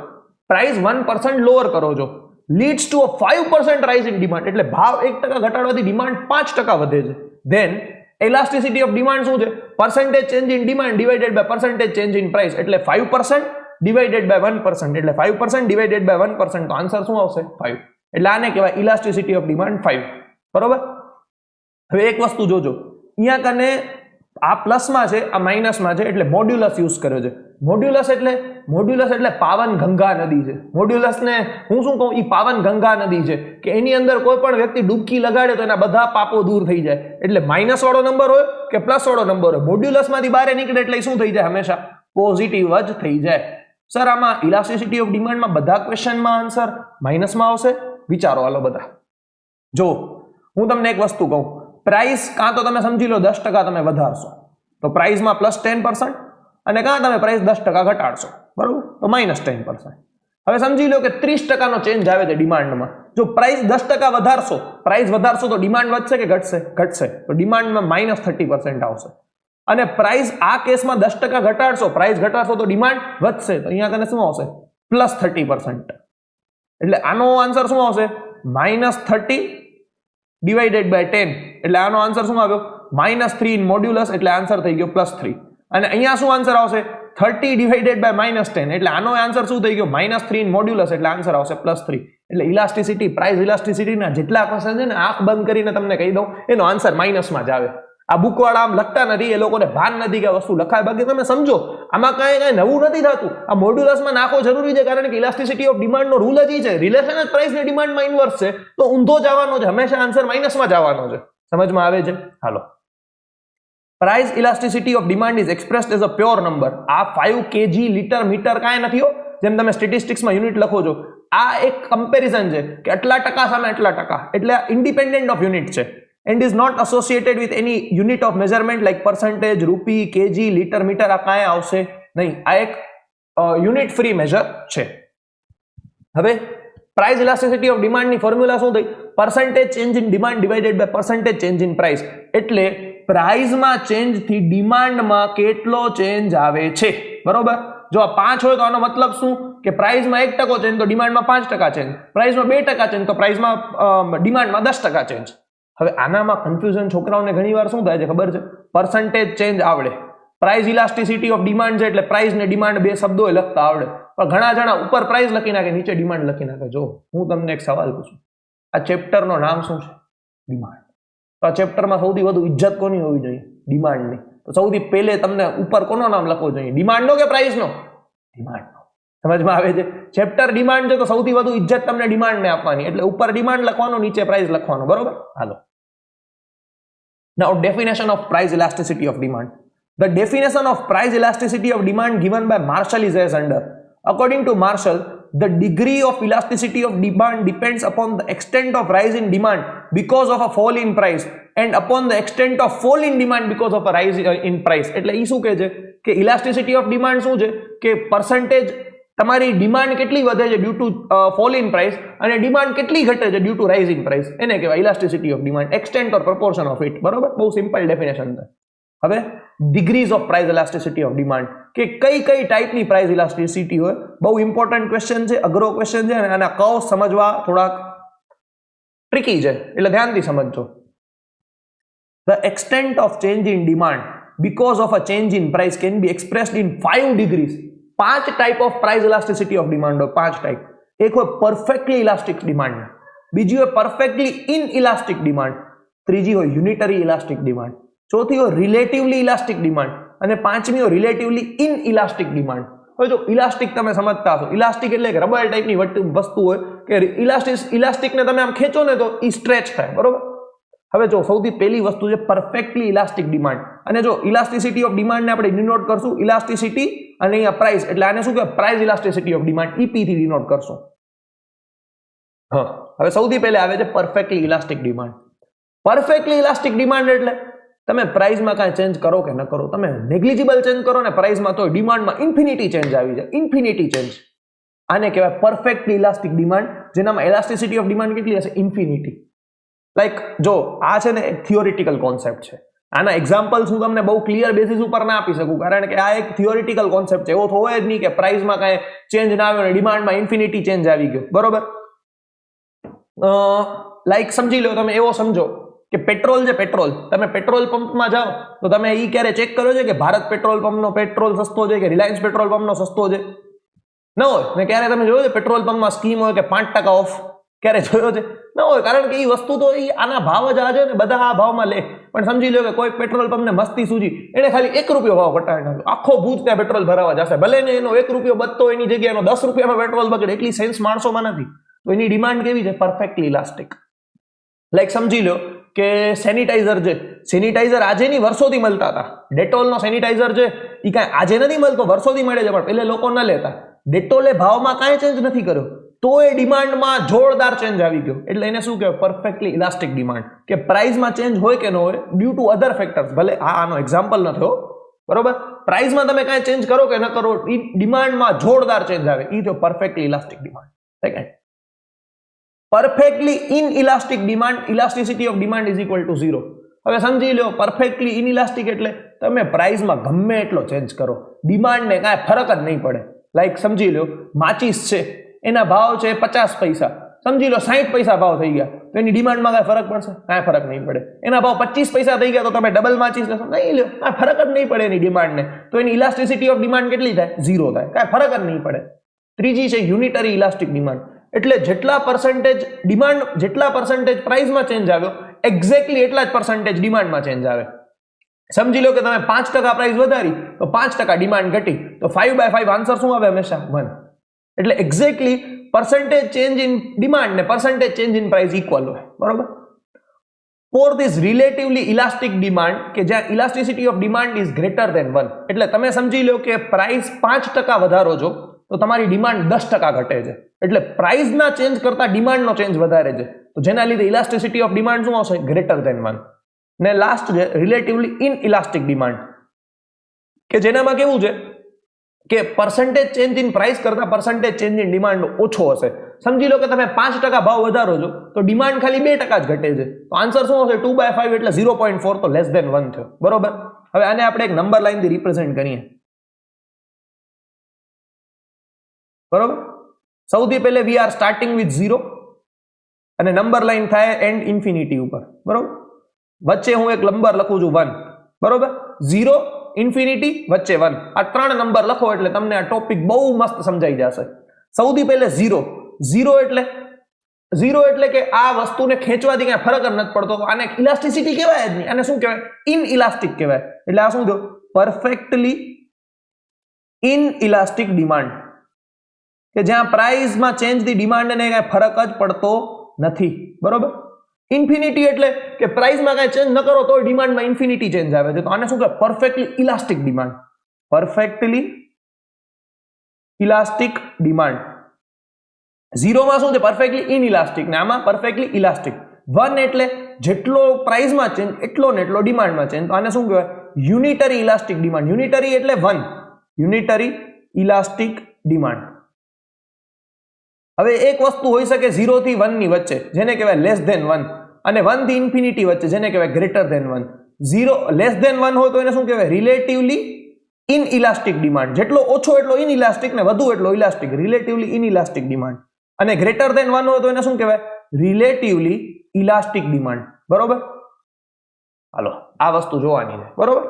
પ્રાઇસ 1% લોઅર કરો છો, leads to a 5% rise in demand, એટલે ભાવ 1% ઘટાડવાથી ડિમાન્ડ 5% વધે છે, ધેન elasticity of demand શું છે? percentage change in demand divided by percentage change in price. એટલે 5% divided by 1%, એટલે 5% divided by 1%, તો આન્સર શું આવશે? 5. એટલે આને કહેવાય elasticity of demand 5. બરોબર. હવે એક વસ્તુ જોજો, અહીંયા કને આ પ્લસમાં છે, આ માઇનસમાં છે, એટલે મોડ્યુલસ યુઝ કર્યો છે. મોડ્યુલસ એટલે પાવન ગંગા નદી છે. મોડ્યુલસ ને હું શું કહું? એ પાવન ગંગા નદી છે કે એની અંદર કોઈ પણ વ્યક્તિ ડૂબકી લગાડે તો એના બધા પાપો દૂર થઈ જાય. એટલે માઇનસ વાળો નંબર હોય કે પ્લસ વાળો નંબર હોય, મોડ્યુલસ માંથી બહાર નીકળે એટલે શું થઈ જાય? હંમેશા પોઝિટિવ જ થઈ જાય. સર આમાં ઇલાસ્ટિસિટી ઓફ ડિમાન્ડમાં બધા ક્વેશ્ચનમાં આન્સર માઇનસમાં આવશે? વિચારો હાલો બધા. જો હું તમને એક વસ્તુ કહું, પ્રાઇસ કાં તો તમે સમજી લો 10% તમે વધારશો તો પ્રાઇસમાં +10%, અને કાં તમે પ્રાઇસ 10% ઘટાડશો, બરોબર, તો -10%. હવે સમજી લો કે 30% નો ચેન્જ આવે છે ડિમાન્ડમાં. જો પ્રાઇસ 10% વધારશો તો ડિમાન્ડ વધશે કે ઘટશે? ઘટશે. તો ડિમાન્ડમાં -30% આવશે. અને પ્રાઇસ આ કેસમાં 10% ઘટાડશો, પ્રાઇસ ઘટાડશો તો ડિમાન્ડ વધશે, તો અહીંયા કને શું આવશે? +30%. એટલે આનો આન્સર શું આવશે? -30 ડિવાઇડેડ બાય 10. એટલે આનો આન્સર શું આવ્યો? -3 ઇન મોડ્યુલસ, એટલે આન્સર થઈ ગયો +3. અને અહીંયા શું આન્સર આવશે? 30 ડિવાઇડેડ બાય -10, એટલે આનો આન્સર શું થઈ ગયો? -3 ઇન મોડ્યુલસ, એટલે આન્સર આવશે +3. એટલે ઇલાસ્ટિસિટી, પ્રાઇસ ઇલાસ્ટિસિટીના જેટલા ક્વેશ્ચન છે ને, આંખ બંધ કરીને તમને કહી દઉં, એનો આન્સર માઇનસમાં જ આવે. આ બુક વાળા આમ લખતા નથી, એ લોકોને ભાન નથી કે વસ્તુ લખાય. બાકી તમે સમજો આમાં કાંઈ નવું નથી થતું. આ મોડ્યુલસમાં નાખવો જરૂરી છે, કારણ કે ઇલાસ્ટિસિટી ઓફ ડિમાન્ડનો રૂલ જ છે, રિલેશન જ પ્રાઇસ ને ડિમાન્ડમાં ઇન્વર્સ છે, તો ઊંધો જવાનો છે, હંમેશા આન્સર માઇનસમાં જ આવવાનો છે. સમજમાં આવે છે? હાલો, price elasticity of demand is expressed as a pure number. આ 5 kg લીટર મીટર કાંઈ નથી હો, જેમ તમે સ્ટેટિસ્ટિક્સમાં યુનિટ લખો છો. આ એક કમ્પેરિઝન છે કે આટલા ટકા સામે આટલા ટકા, એટલે ઇન્ડિપેન્ડન્ટ ઓફ યુનિટ છે, and is not associated with any unit of measurement like percentage, રૂપી, kg, લીટર મીટર. આ કાંઈ આવશે નહીં. આ એક યુનિટ ફ્રી મેજર છે. હવે price elasticity of demand ની ફોર્મ્યુલા શું થઈ? percentage change in demand divided by percentage change in price. એટલે પ્રાઇસમાં ચેન્જ થી ડિમાન્ડમાં કેટલો ચેન્જ આવે છે, બરોબર. જો આ 5 હોય તો આનો મતલબ શું? કે પ્રાઇસમાં 1% ચેન્જ તો ડિમાન્ડમાં 5% ચેન્જ, પ્રાઇસમાં 2% ચેન્જ તો પ્રાઇસમાં ડિમાન્ડમાં 10% ચેન્જ. હવે આનામાં કન્ફ્યુઝન છોકરાઓને ઘણીવાર શું થાય છે ખબર છે? પર્સન્ટેજ ચેન્જ આવડે, પ્રાઇસ ઇલાસ્ટિસિટી ઓફ ડિમાન્ડ છે એટલે પ્રાઇસ ને ડિમાન્ડ બે શબ્દો લખતા આવડે, પણ ઘણા જણા ઉપર પ્રાઇસ લખી નાખે, નીચે ડિમાન્ડ લખી નાખે. જો હું તમને એક સવાલ પૂછું, આ ચેપ્ટરનો નામ શું છે? ડિમાન્ડ. તો આ ચેપ્ટરમાં સૌથી વધુ ઇજ્જત કોની હોવી જોઈએ? ડિમાન્ડની. તો સૌથી પહેલે તમને ઉપર કોનો નામ લખવો જોઈએ? ડિમાન્ડનો કે પ્રાઇસનો? ડિમાન્ડનો. સમજમાં આવે છે? ચેપ્ટર ડિમાન્ડ છે તો સૌથી વધુ ઇજ્જત તમને ડિમાન્ડને આપવાની, એટલે ઉપર ડિમાન્ડ લખવાનો, નીચે પ્રાઇસ લખવાનો, બરોબર. હાલો, now definition of price elasticity of demand. The definition of price elasticity of demand given by Marshall is as under. According to Marshall, the degree of elasticity of demand depends upon the extent of rise in demand because of a fall in price and upon the extent of fall in demand because of a rise in price. એટલે ઈ શું કહે છે કે elasticity of demand શું છે કે percentage તમારી demand કેટલી વધે છે due to fall in price અને ડિમાન્ડ કેટલી ઘટે છે due to rise in price, એને કહેવાય elasticity of demand, extent or proportion of it. બરોબર, બહુ સિમ્પલ ડેફિનેશન છે. હવે degrees of price elasticity of demand, કે કઈ કઈ ટાઈપની પ્રાઇસ ઇલાસ્ટિસિટી હોય, બહુ ઇમ્પોર્ટન્ટ ક્વેશ્ચન છે, અઘરો ક્વેશ્ચન છે અને આના કર્વ સમજવા થોડાક ટ્રિકી છે, એટલે ધ્યાનથી સમજજો. The extent of change in demand because of a change in price can be expressed in 5 degrees. 5 type of price elasticity of demand હોય, 5 type. એક હોય perfectly elastic demand, બીજી હોય perfectly inelastic demand, ત્રીજી હોય unitary elastic demand, ચોથી હોય relatively elastic demand અને પાંચમી હોય relatively inelastic demand. હવે જો ઇલાસ્ટિક તમે સમજતા હશો, ઇલાસ્ટિક એટલે કે રબર ટાઈપની વસ્તુ હોય કે ઇલાસ્ટિકને તમે આમ ખેંચો ને તો એ સ્ટ્રેચ થાય. બરોબર. હવે જો સૌથી પહેલી વસ્તુ છે પરફેક્ટલી ઇલાસ્ટિક ડિમાન્ડ, અને જો ઇલાસ્ટિસિટી ઓફ ડિમાન્ડને આપણે ડિનોટ કરશું ઇલાસ્ટિસિટી અને અહીંયા પ્રાઇસ, એટલે આને શું કહેવાય price elasticity of demand, EP થી ડિનોટ કરશું. હા, હવે સૌથી પહેલા આવે છે perfectly elastic demand. Perfectly elastic demand એટલે તમે પ્રાઇસમાં કાંઈ ચેન્જ કરો કે ન કરો, તમે નેગ્લિજિબલ ચેન્જ કરો ને પ્રાઇસમાં તો ડિમાન્ડમાં ઇન્ફિનિટી ચેન્જ આવી જાય, ઇન્ફિનિટી ચેન્જ. આને કહેવાય પરફેક્ટલી ઇલાસ્ટિક ડિમાન્ડ, જેનામાં ઇલાસ્ટિસિટી ઓફ ડિમાન્ડ કેટલી હશે? ઇન્ફિનિટી. લાઈક જો આ છે ને એક થિયોરિટિકલ કોન્સેપ્ટ છે, આના એક્ઝામ્પલ્સ હું તમને બહુ ક્લિયર બેસિસ ઉપર ના આપી શકું, કારણ કે આ એક થિયોરિટિકલ કોન્સેપ્ટ છે. એવો તો હોય જ નહીં કે પ્રાઇસમાં કાંઈ ચેન્જ ના આવ્યો અને ડિમાન્ડમાં ઇન્ફિનિટી ચેન્જ આવી ગયો. બરોબર. લાઈક સમજી લો, તમે એવો સમજો કે પેટ્રોલ છે, પેટ્રોલ તમે પેટ્રોલ પંપમાં જાઓ તો તમે એ ક્યારે ચેક કર્યો છે કે ભારત પેટ્રોલ પંપનો પેટ્રોલ સસ્તો છે કે રિલાયન્સ પેટ્રોલ પંપનો સસ્તો છે? ન હોય ને. ક્યારે તમે જોયો છે પેટ્રોલ પંપમાં સ્કીમ હોય કે 5% ઓફ? ક્યારે જોયો છે? ન હોય, કારણ કે એ વસ્તુ તો એ આના ભાવ જ આ છે ને, બધા આ ભાવમાં લે. પણ સમજી લો કે કોઈ પેટ્રોલ પંપને મસ્તી સૂજી, એને ખાલી 1 રૂપિયો ભાવ ઘટાડી નાખ્યો, આખો ભુજ ત્યાં પેટ્રોલ ભરાવા જશે, ભલે ને એનો 1 રૂપિયો બચતો એની જગ્યાએ એનો 10 રૂપિયામાં પેટ્રોલ બગડે, એટલી સેન્સ માણસોમાં નથી. તો એની ડિમાન્ડ કેવી છે? Perfectly elastic. લાઈક સમજી લો કે સેનિટાઈઝર છે, સેનિટાઈઝર આજે નહીં વર્ષોથી મળતા હતા. ડેટોલનો સેનિટાઈઝર છે એ કાંઈ આજે નથી મળતો, વર્ષોથી મળે છે, પણ પહેલે લોકો ન લેતા. ડેટોલે ભાવમાં કાંઈ ચેન્જ નથી કર્યો, તો એ ડિમાન્ડમાં જોરદાર ચેન્જ આવી ગયો. એટલે એને શું કહેવાય? પરફેક્ટલી ઇલાસ્ટિક ડિમાન્ડ, કે પ્રાઇસમાં ચેન્જ હોય કે ન હોય ડ્યુ ટુ અધર ફેક્ટર્સ. ભલે આનો એક્ઝામ્પલ ન થયો, બરોબર. પ્રાઇસમાં તમે કાંઈ ચેન્જ કરો કે ન કરો, એ ડિમાન્ડમાં જોરદાર ચેન્જ આવે, એ થયો perfectly elastic demand. Second, perfectly inelastic demand, elasticity of demand is equal to 0. હવે સમજી લો પરફેક્ટલી ઇનઇલાસ્ટિક એટલે તમે પ્રાઇસમાં ગમે એટલો ચેન્જ કરો, ડિમાન્ડને કાંઈ ફરક જ નહીં પડે. લાઈક સમજી લો માચીસ છે, એના ભાવ છે 50 પૈસા, સમજી લો 60 પૈસા ભાવ થઈ ગયા, તો એની ડિમાન્ડમાં કાંઈ ફરક પડશે? કાંઈ ફરક નહીં પડે. એના ભાવ 25 પૈસા થઈ ગયા તો તમે ડબલ માચીસ લેશો? નહીં લો, કાંઈ ફરક જ નહીં પડે એની ડિમાન્ડને. તો એની ઇલાસ્ટિસિટી ઓફ ડિમાન્ડ કેટલી થાય? 0 થાય, કાંઈ ફરક જ નહીં પડે. ત્રીજી છે યુનિટરી ઇલાસ્ટિક ડિમાન્ડ, એટલે જેટલા પર્સન્ટેજ ડિમાન્ડ, જેટલા પર્સન્ટેજ પ્રાઇસમાં ચેન્જ આવ્યો, એક્ઝેક્ટલી એટલા જ પર્સન્ટેજ ડિમાન્ડમાં ચેન્જ આવે. સમજી લો કે તમે 5% પ્રાઇસ વધારી તો 5% ડિમાન્ડ ઘટી, તો 5/5 આન્સર શું આવે? હંમેશા 1. એટલે exactly percentage change in demand ને percentage change in price equal હોય. બરોબર. Fourth is relatively elastic demand, કે જ્યાં elasticity of demand is greater than 1. એટલે તમે સમજી લો કે પ્રાઇસ 5% વધારો છો તો તમારી ડિમાન્ડ 10% ઘટે છે, એટલે પ્રાઇસના ચેન્જ કરતા ડિમાન્ડનો ચેન્જ વધારે છે, તો જેના લીધે ઇલાસ્ટિસિટી ઓફ ડિમાન્ડ શું આવશે? Greater than 1. ને લાસ્ટ છે રિલેટિવલી ઇનઇલાસ્ટિક ડિમાન્ડ, કે જેનામાં કેવું છે કે પર્સન્ટેજ ચેન્જ ઇન પ્રાઇસ કરતા પર્સન્ટેજ ચેન્જ ઇન ડિમાન્ડ ઓછો હશે. સમજી લો કે તમે 5% ભાવ વધારો છો તો ડિમાન્ડ ખાલી 2% જ ઘટે છે, તો આન્સર શું આવશે? 2/5 એટલે 0.4, તો લેસ ધેન 1 થયો. બરોબર. હવે આને આપણે એક નંબર લાઈનથી રિપ્રેઝેન્ટ કરીએ. બરોબર. સૌથી પહેલે વી આર સ્ટાર્ટિંગ વિથ 0 અને નંબર લાઈન થાય એન્ડ ઇન્ફિનિટી ઉપર. બરોબર. વચ્ચે હું એક નંબર લખું છું 1. બરોબર. 0, ઇન્ફિનિટી, વચ્ચે 1. આ 3 નંબર લખો એટલે તમને આ ટોપિક બહુ મસ્ત સમજાઈ જશે. સૌથી પહેલે 0. 0 એટલે કે આ વસ્તુને ખેંચવાથી કઈ ફરક જ નથી પડતો, આને ઇલાસ્ટિસિટી કહેવાય જ નહીં. આને શું કહેવાય? ઇનઇલાસ્ટિક કહેવાય. એટલે આ શું થયું? પરફેક્ટલી ઇનઇલાસ્ટિક ડિમાન્ડ, કે જ્યાં પ્રાઇસમાં ચેન્જથી ડિમાન્ડને કઈ ફરક જ પડતો નથી. બરોબર. ઇન્ફિનિટી એટલે કે પ્રાઇસમાં કઈ ચેન્જ ન કરો તો ડિમાન્ડમાં ઇન્ફિનિટી ચેન્જ આવે છે, તો આને શું કહેવાય? Perfectly elastic demand. Perfectly elastic demand. 0માં શું છે? પરફેક્ટલી ઇનઇલાસ્ટિક, ને આમાં પરફેક્ટલી ઇલાસ્ટિક. 1 એટલે જેટલો પ્રાઇસમાં ચેન્જ એટલો ને એટલો ડિમાન્ડમાં ચેન્જ, તો આને શું કહેવાય? Unitary elastic demand. યુનિટરી એટલે વન, યુનિટરી ઇલાસ્ટિક ડિમાન્ડ. હવે એક વસ્તુ હોઈ શકે 0 થી 1 ની વચ્ચે, જેને કહેવાય લેસ ધેન 1, અને 1 થી ઇન્ફિનિટી વચ્ચે, જેને કહેવાય ગ્રેટર ધેન 1. 0 લેસ ધેન 1 હોય તો એને શું કહેવાય? Relatively inelastic demand. જેટલો ઓછો એટલો ઇનઇલાસ્ટિક ને વધુ એટલો ઇલાસ્ટિક, રિલેટિવલી ઇનઇલાસ્ટિક ડિમાન્ડ. અને ગ્રેટર ધેન 1 હોય તો એને શું કહેવાય? Relatively elastic demand. બરોબર? હાલો આ વસ્તુ જોવાની છે. બરોબર?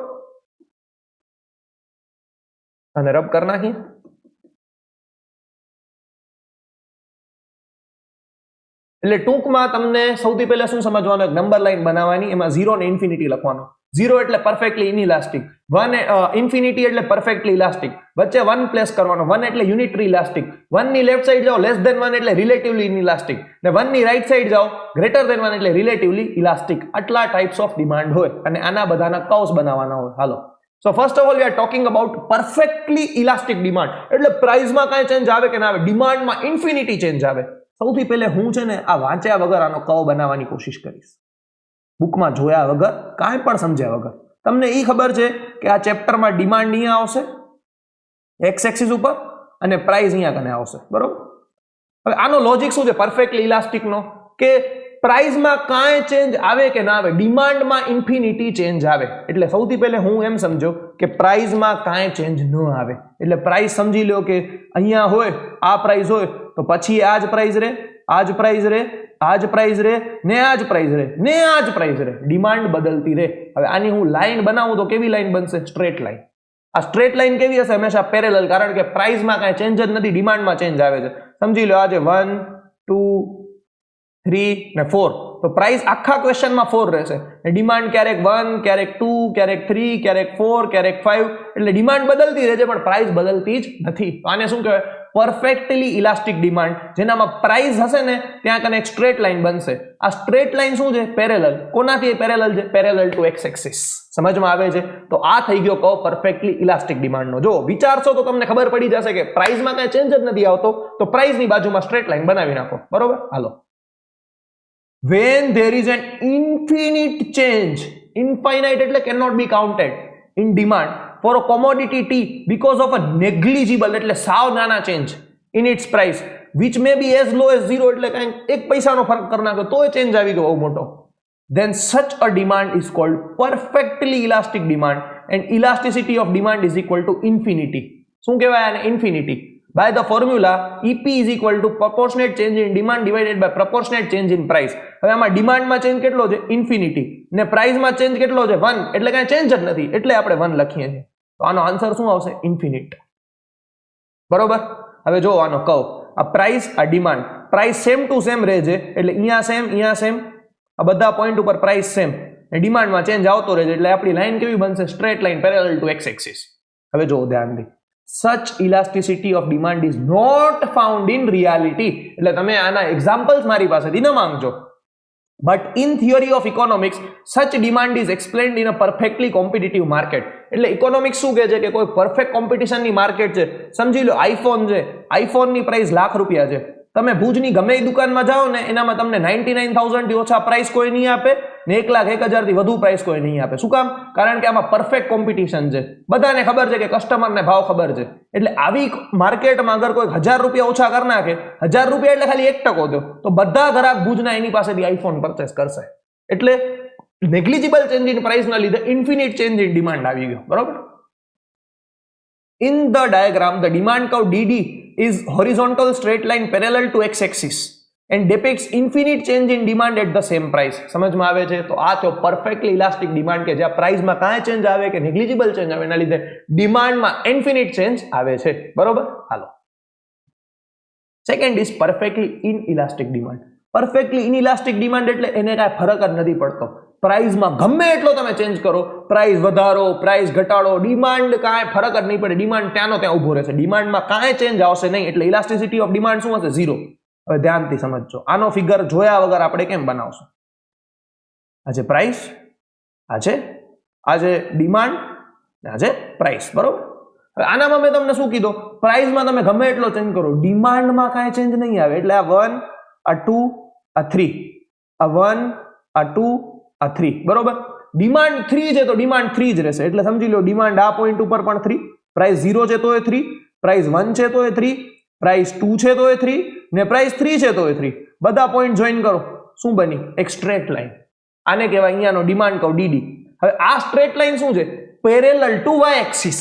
અને રબ કરી નાખીએ. એટલે ટૂંકમાં તમને સૌથી પહેલા શું સમજવાનું? એક નંબર લાઈન બનાવવાની, એમાં 0 ને ઇન્ફિનિટી લખવાનું. 0 એટલે પરફેક્ટલી ઇનઇલાસ્ટિક, 1 ઇન્ફિનિટી એટલે પરફેક્ટલી ઇલાસ્ટિક, વચ્ચે 1 પ્લેસ કરવાનો. 1 એટલે યુનિટરી ઇલાસ્ટિક, 1 ની લેફ્ટ સાઈડ જાઓ લેસ ધેન 1 એટલે રિલેટિવલી ઇનઇલાસ્ટિક, ને 1 ની રાઈટ સાઈડ જાઓ ગ્રેટર ધેન 1 એટલે રિલેટિવલી ઇલાસ્ટિક. આટલા ટાઈપ્સ ઓફ ડિમાન્ડ હોય અને આના બધાના કર્વ્સ બનાવવાના હોય. હાલો, so first of all we are talking about perfectly elastic demand. એટલે પ્રાઇસમાં કાંઈ ચેન્જ આવે કે ના આવે, ડિમાન્ડમાં ઇન્ફિનિટી ચેન્જ આવે. સૌથી પહેલે હું છે ને આ વાંચ્યા વગર આનો કર્વ બનાવવાની કોશિશ કરીશ, બુકમાં જોયા વગર, કાંઈ પણ સમજ્યા વગર. તમને એ ખબર છે કે આ ચેપ્ટરમાં ડિમાન્ડ અહીંયા આવશે એક્સ એક્સિસ ઉપર અને પ્રાઇસ અહીંયા કને આવશે. બરોબર? હવે આનો લોજિક શું છે પરફેક્ટલી ઇલાસ્ટિકનો? કે પ્રાઇસમાં કાંઈ ચેન્જ આવે કે ના આવે, ડિમાન્ડમાં ઇન્ફિનિટી ચેન્જ આવે. એટલે સૌથી પહેલે હું એમ સમજો કે પ્રાઇસમાં કાંઈ ચેન્જ ન આવે. એટલે પ્રાઇસ સમજી લો કે અહીંયા હોય, આ પ્રાઇસ હોય તો પછી આ જ પ્રાઇસ રહે, આ જ પ્રાઇસ રહે, આ જ પ્રાઇસ રહે, ને આ જ પ્રાઇસ રહે, ને આ જ પ્રાઇસ રહે. ડિમાન્ડ બદલતી રહે. હવે આની હું લાઈન બનાવું તો કેવી લાઈન બનશે? Straight line. આ સ્ટ્રેટ લાઈન કેવી હશે? હંમેશા પેરેલલ, કારણ કે પ્રાઇસમાં કાંઈ ચેન્જ જ નથી, ડિમાન્ડમાં ચેન્જ આવે છે. સમજી લો આજે 1 2 3 ને 4, તો પ્રાઇસ આખા ક્વેશ્ચનમાં 4 રહેશે, ડિમાન્ડ ક્યારેક 1, ક્યારેક 2, ક્યારેક 3, ક્યારેક 4, ક્યારેક 5. એટલે ડિમાન્ડ બદલતી રહે છે પણ પ્રાઇસ બદલતી જ નથી. આને શું કહેવાય? Perfectly elastic demand. જેનામાં પ્રાઇસ હશે ને ત્યાં કને એક સ્ટ્રેટ લાઈન બનશે. આ સ્ટ્રેટ લાઈન શું છે? પેરેલલ. કોનાથી પેરેલલ છે? Parallel to x axis. સમજમાં આવે છે? તો આ થઈ ગયો કર્વ પરફેક્ટલી ઇલાસ્ટિક ડિમાન્ડનો. જો વિચારશો તો તમને ખબર પડી જશે કે પ્રાઇસમાં કાંઈ ચેન્જ જ નથી આવતો, તો પ્રાઇસની બાજુમાં સ્ટ્રેટ લાઈન બનાવી નાખો. બરોબર? હાલો, when there is an infinite change, infinite એટલે cannot be counted, in demand for a commodity T because of a negligible એટલે સાવ નાના change in its price which may be as low as 0 એટલે કાંઈ 1 પૈસાનો ફરક કરી નાખો તોય ચેન્જ આવી ગયો બહુ મોટો, then such a demand is called perfectly elastic demand and elasticity of demand is equal to infinity. શું કહેવાય આને? Infinity. by the formula EP is equal to proportionate change in demand divided by proportionate change in price. હવે આમાં ડિમાન્ડમાં change કેટલો છે? Infinity. ને પ્રાઇસમાં change કેટલો છે? 1. એટલે કાંઈ ચેન્જ જ નથી, એટલે આપણે 1 લખીએ છીએ. તો આનો આન્સર શું આવશે? ઇન્ફિનિટ. બરોબર? હવે જો આનો કર્વ, આ પ્રાઇસ, આ demand, price same to same રહે છે. એટલે અહીંયા સેમ, આ બધા પોઈન્ટ ઉપર પ્રાઇસ સેમ, ડિમાન્ડમાં ચેન્જ આવતો રહે છે. એટલે આપણી લાઈન કેવી બનશે? Straight line parallel to x axis. હવે જો ધ્યાનથી, such elasticity of demand is not found in reality. એટલે તમે આના એક્ઝામ્પલ્સ મારી પાસેથી ન માંગજો. But in theory of economics, such demand is explained in a perfectly competitive market. એટલે ઇકોનોમિક્સ શું કહે છે કે કોઈ પરફેક્ટ કોમ્પિટિશનની માર્કેટ છે. સમજી લો આઈફોન છે, આઈફોનની પ્રાઇસ ₹1,00,000 છે. તમે ભુજની ગમે એ દુકાનમાં જાઓ ને એનામાં તમને 99,000 થી ઓછા પ્રાઇસ કોઈ નહીં આપે ને 1,01,000 થી વધુ પ્રાઇસ કોઈ નહીં આપે. શું કામ? કારણ કે આમાં પરફેક્ટ કોમ્પિટિશન છે. બધાને ખબર છે કે કસ્ટમરને ભાવ ખબર છે. એટલે આવી માર્કેટમાં અગર કોઈ ₹1,000 ઓછા કરી નાખે, ₹1,000 એટલે ખાલી 1% દો, તો બધા ગ્રાહક ભુજના એની પાસેથી આઈફોન પરચેસ કરશે. એટલે નેગ્લિજિબલ ચેન્જ ઇન પ્રાઇસના લીધે ઇન્ફિનિટ ચેન્જ ઇન ડિમાન્ડ આવી ગયો. બરોબર? In the diagram, the demand curve DD is horizontal straight line parallel to x-axis and depicts infinite change in demand at the same price. સમજમાં આવે છે? તો આ તો perfectly elastic demand કે જ્યાં પ્રાઇસમાં કાંઈ ચેન્જ આવે કે negligible ચેન્જ આવે એના લીધે ડિમાન્ડમાં ઇન્ફિનિટ ચેન્જ આવે છે. બરોબર? હાલો, second is perfectly inelastic demand. perfectly inelastic demand એટલે એને કાંઈ ફરક જ નથી પડતો. પ્રાઇસમાં ગમે એટલો તમે ચેન્જ કરો, પ્રાઇસ વધારો, પ્રાઇસ ઘટાડો, ડિમાન્ડ કાંઈ ફરક જ નહીં પડે. ડિમાન્ડ ત્યાંનો ત્યાં ઊભો રહેશે. ડિમાન્ડમાં કાંઈ ચેન્જ આવશે નહીં. એટલે ઇલાસ્ટિસિટી ઓફ ડિમાન્ડ શું હશે? 0. હવે ધ્યાનથી સમજજો. આનો ફિગર જોયા વગર આપણે કેમ બનાવશું? આજે પ્રાઇસ, આજે ડિમાન્ડ, આજે પ્રાઇસ. બરોબર? હવે આનામાં મેં તમને શું કીધું? પ્રાઇસમાં તમે ગમે એટલો ચેન્જ કરો, ડિમાન્ડમાં કાંઈ ચેન્જ નહીં આવે. એટલે આ 1, આ 2, આ 3, આ 1, આ 2, આ 3. બરોબર? ડિમાન્ડ 3 છે તો ડિમાન્ડ 3 જ રહેશે, એટલે સમજી લો ડિમાન્ડ આ પોઈન્ટ ઉપર પણ 3, પ્રાઇસ 0 છે તો એ 3, પ્રાઇસ 1 છે તો એ 3, પ્રાઇસ 2 છે તો એ 3 ને પ્રાઇસ 3 છે તો એ 3. બધા પોઈન્ટ જોઈન કરો, શું બની? એક સ્ટ્રેટ લાઈન. આને કહેવાય અહીંયાનો ડિમાન્ડ કર્વ ડીડી. હવે આ સ્ટ્રેટ લાઈન શું છે? પેરેલલ ટુ વાય એક્સિસ,